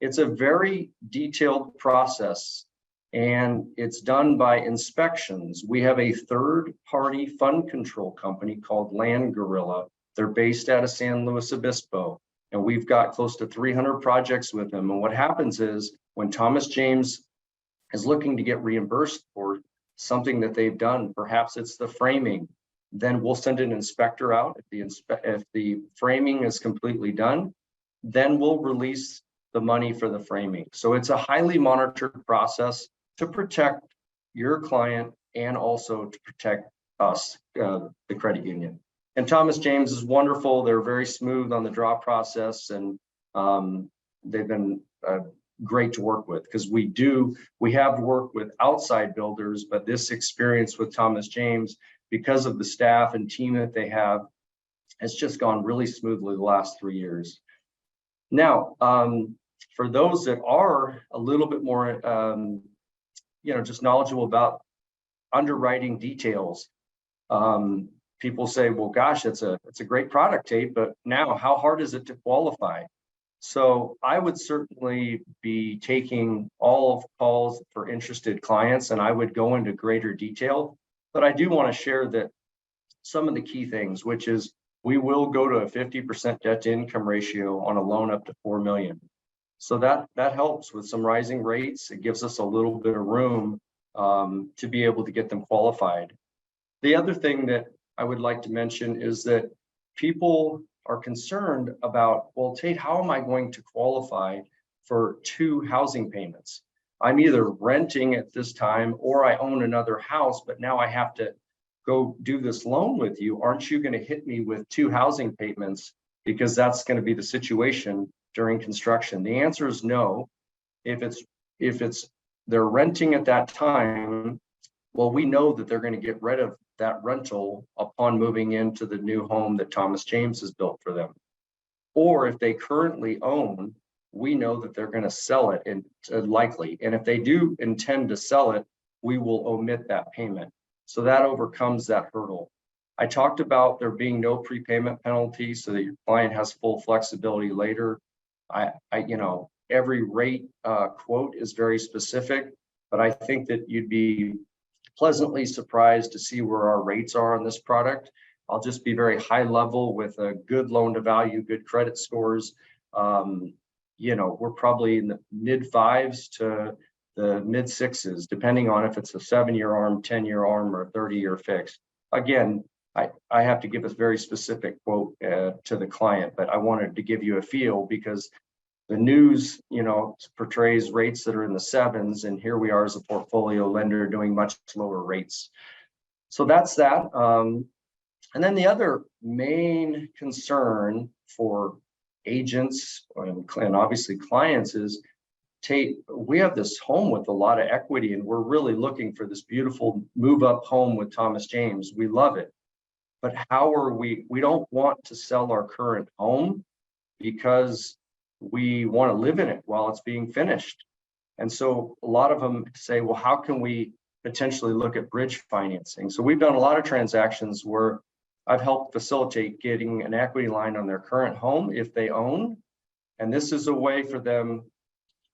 It's a very detailed process, and it's done by inspections. We have a third-party fund control company called Land Gorilla. They're based out of San Luis Obispo, and we've got close to 300 projects with them. And what happens is when Thomas James is looking to get reimbursed for something that they've done, perhaps it's the framing, then we'll send an inspector out. If the framing is completely done, then we'll release the money for the framing. So it's a highly monitored process to protect your client and also to protect us, the credit union. And Thomas James is wonderful. They're very smooth on the draw process, and they've been great to work with, because we have worked with outside builders, but this experience with Thomas James, because of the staff and team that they have, has just gone really smoothly the last 3 years. Now, for those that are a little bit more, just knowledgeable about underwriting details, people say, well, gosh, it's a great product, Tate, but now how hard is it to qualify? So I would certainly be taking all of calls for interested clients, and I would go into greater detail. But I do want to share that some of the key things, which is we will go to a 50% debt to income ratio on a loan up to $4 million. So that helps with some rising rates. It gives us a little bit of room to be able to get them qualified. The other thing that I would like to mention is that people are concerned about, well, Tate, how am I going to qualify for 2 housing payments? I'm either renting at this time or I own another house, but now I have to go do this loan with you. Aren't you going to hit me with 2 housing payments? Because that's going to be the situation during construction. The answer is no. If they're renting at that time, well, we know that they're going to get rid of that rental upon moving into the new home that Thomas James has built for them. Or if they currently own, we know that they're going to sell it, and likely. And if they do intend to sell it, we will omit that payment. So that overcomes that hurdle. I talked about there being no prepayment penalty so that your client has full flexibility later. Every rate quote is very specific, but I think that you'd be pleasantly surprised to see where our rates are on this product. I'll just be very high level with a good loan to value, good credit scores. We're probably in the mid 5s to the mid 6s, depending on if it's a 7-year ARM, 10-year ARM, or a 30-year fix. Again, I have to give a very specific quote to the client, but I wanted to give you a feel because the news, portrays rates that are in the 7s, and here we are as a portfolio lender doing much lower rates. So that's that. And then the other main concern for agents and obviously clients is, Tate, we have this home with a lot of equity, and we're really looking for this beautiful move up home with Thomas James. We love it. But how are we don't want to sell our current home because we want to live in it while it's being finished. And so a lot of them say, well, how can we potentially look at bridge financing? So we've done a lot of transactions where I've helped facilitate getting an equity line on their current home if they own. And this is a way for them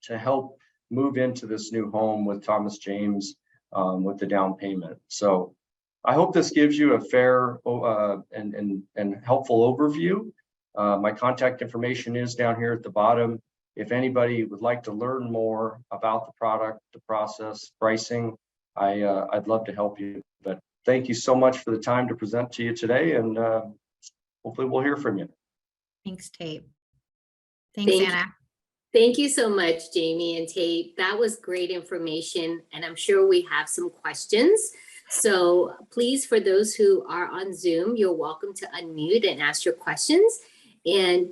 to help move into this new home with Thomas James with the down payment. So I hope this gives you a fair and helpful overview. My contact information is down here at the bottom. If anybody would like to learn more about the product, the process, pricing, I'd love to help you. But thank you so much for the time to present to you today, and hopefully we'll hear from you. Thanks, Tate. Thanks, Anna. Thank you so much, Jamie and Tate. That was great information, and I'm sure we have some questions. So please, for those who are on Zoom, you're welcome to unmute and ask your questions. And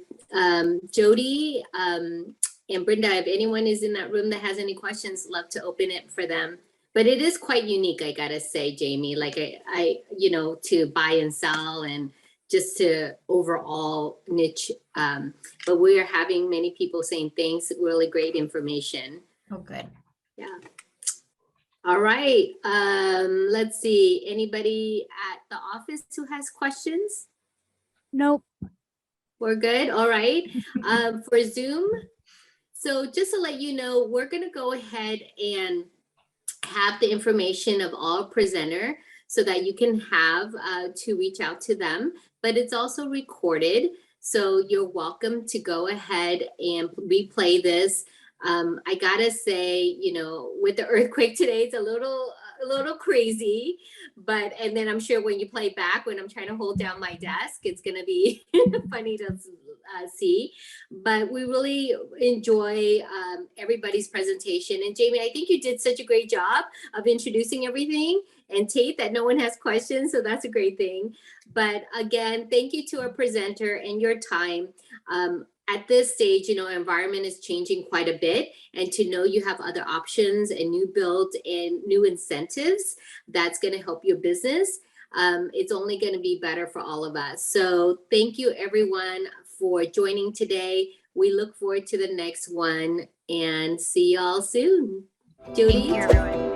Jody and Brenda, if anyone is in that room that has any questions, love to open it for them. But it is quite unique, I gotta say, Jamie, like I to buy and sell and just to overall niche. But we are having many people saying thanks, really great information. Oh, good. Yeah. All right. Let's see. Anybody at the office who has questions? Nope. We're good. All right. For Zoom. So just to let you know, we're going to go ahead and have the information of all presenter so that you can have to reach out to them, but it's also recorded. So you're welcome to go ahead and replay this. I gotta say, with the earthquake today, it's a little crazy, and then I'm sure when you play back, when I'm trying to hold down my desk, it's gonna be funny to see. But we really enjoy everybody's presentation. And Jamie, I think you did such a great job of introducing everything, and Tate, that no one has questions, so that's a great thing. But again, thank you to our presenter and your time. At this stage, environment is changing quite a bit, and to know you have other options and new builds and new incentives, that's going to help your business. It's only going to be better for all of us. So thank you everyone for joining today. We look forward to the next one and see y'all soon. Judy? Thank you, everyone.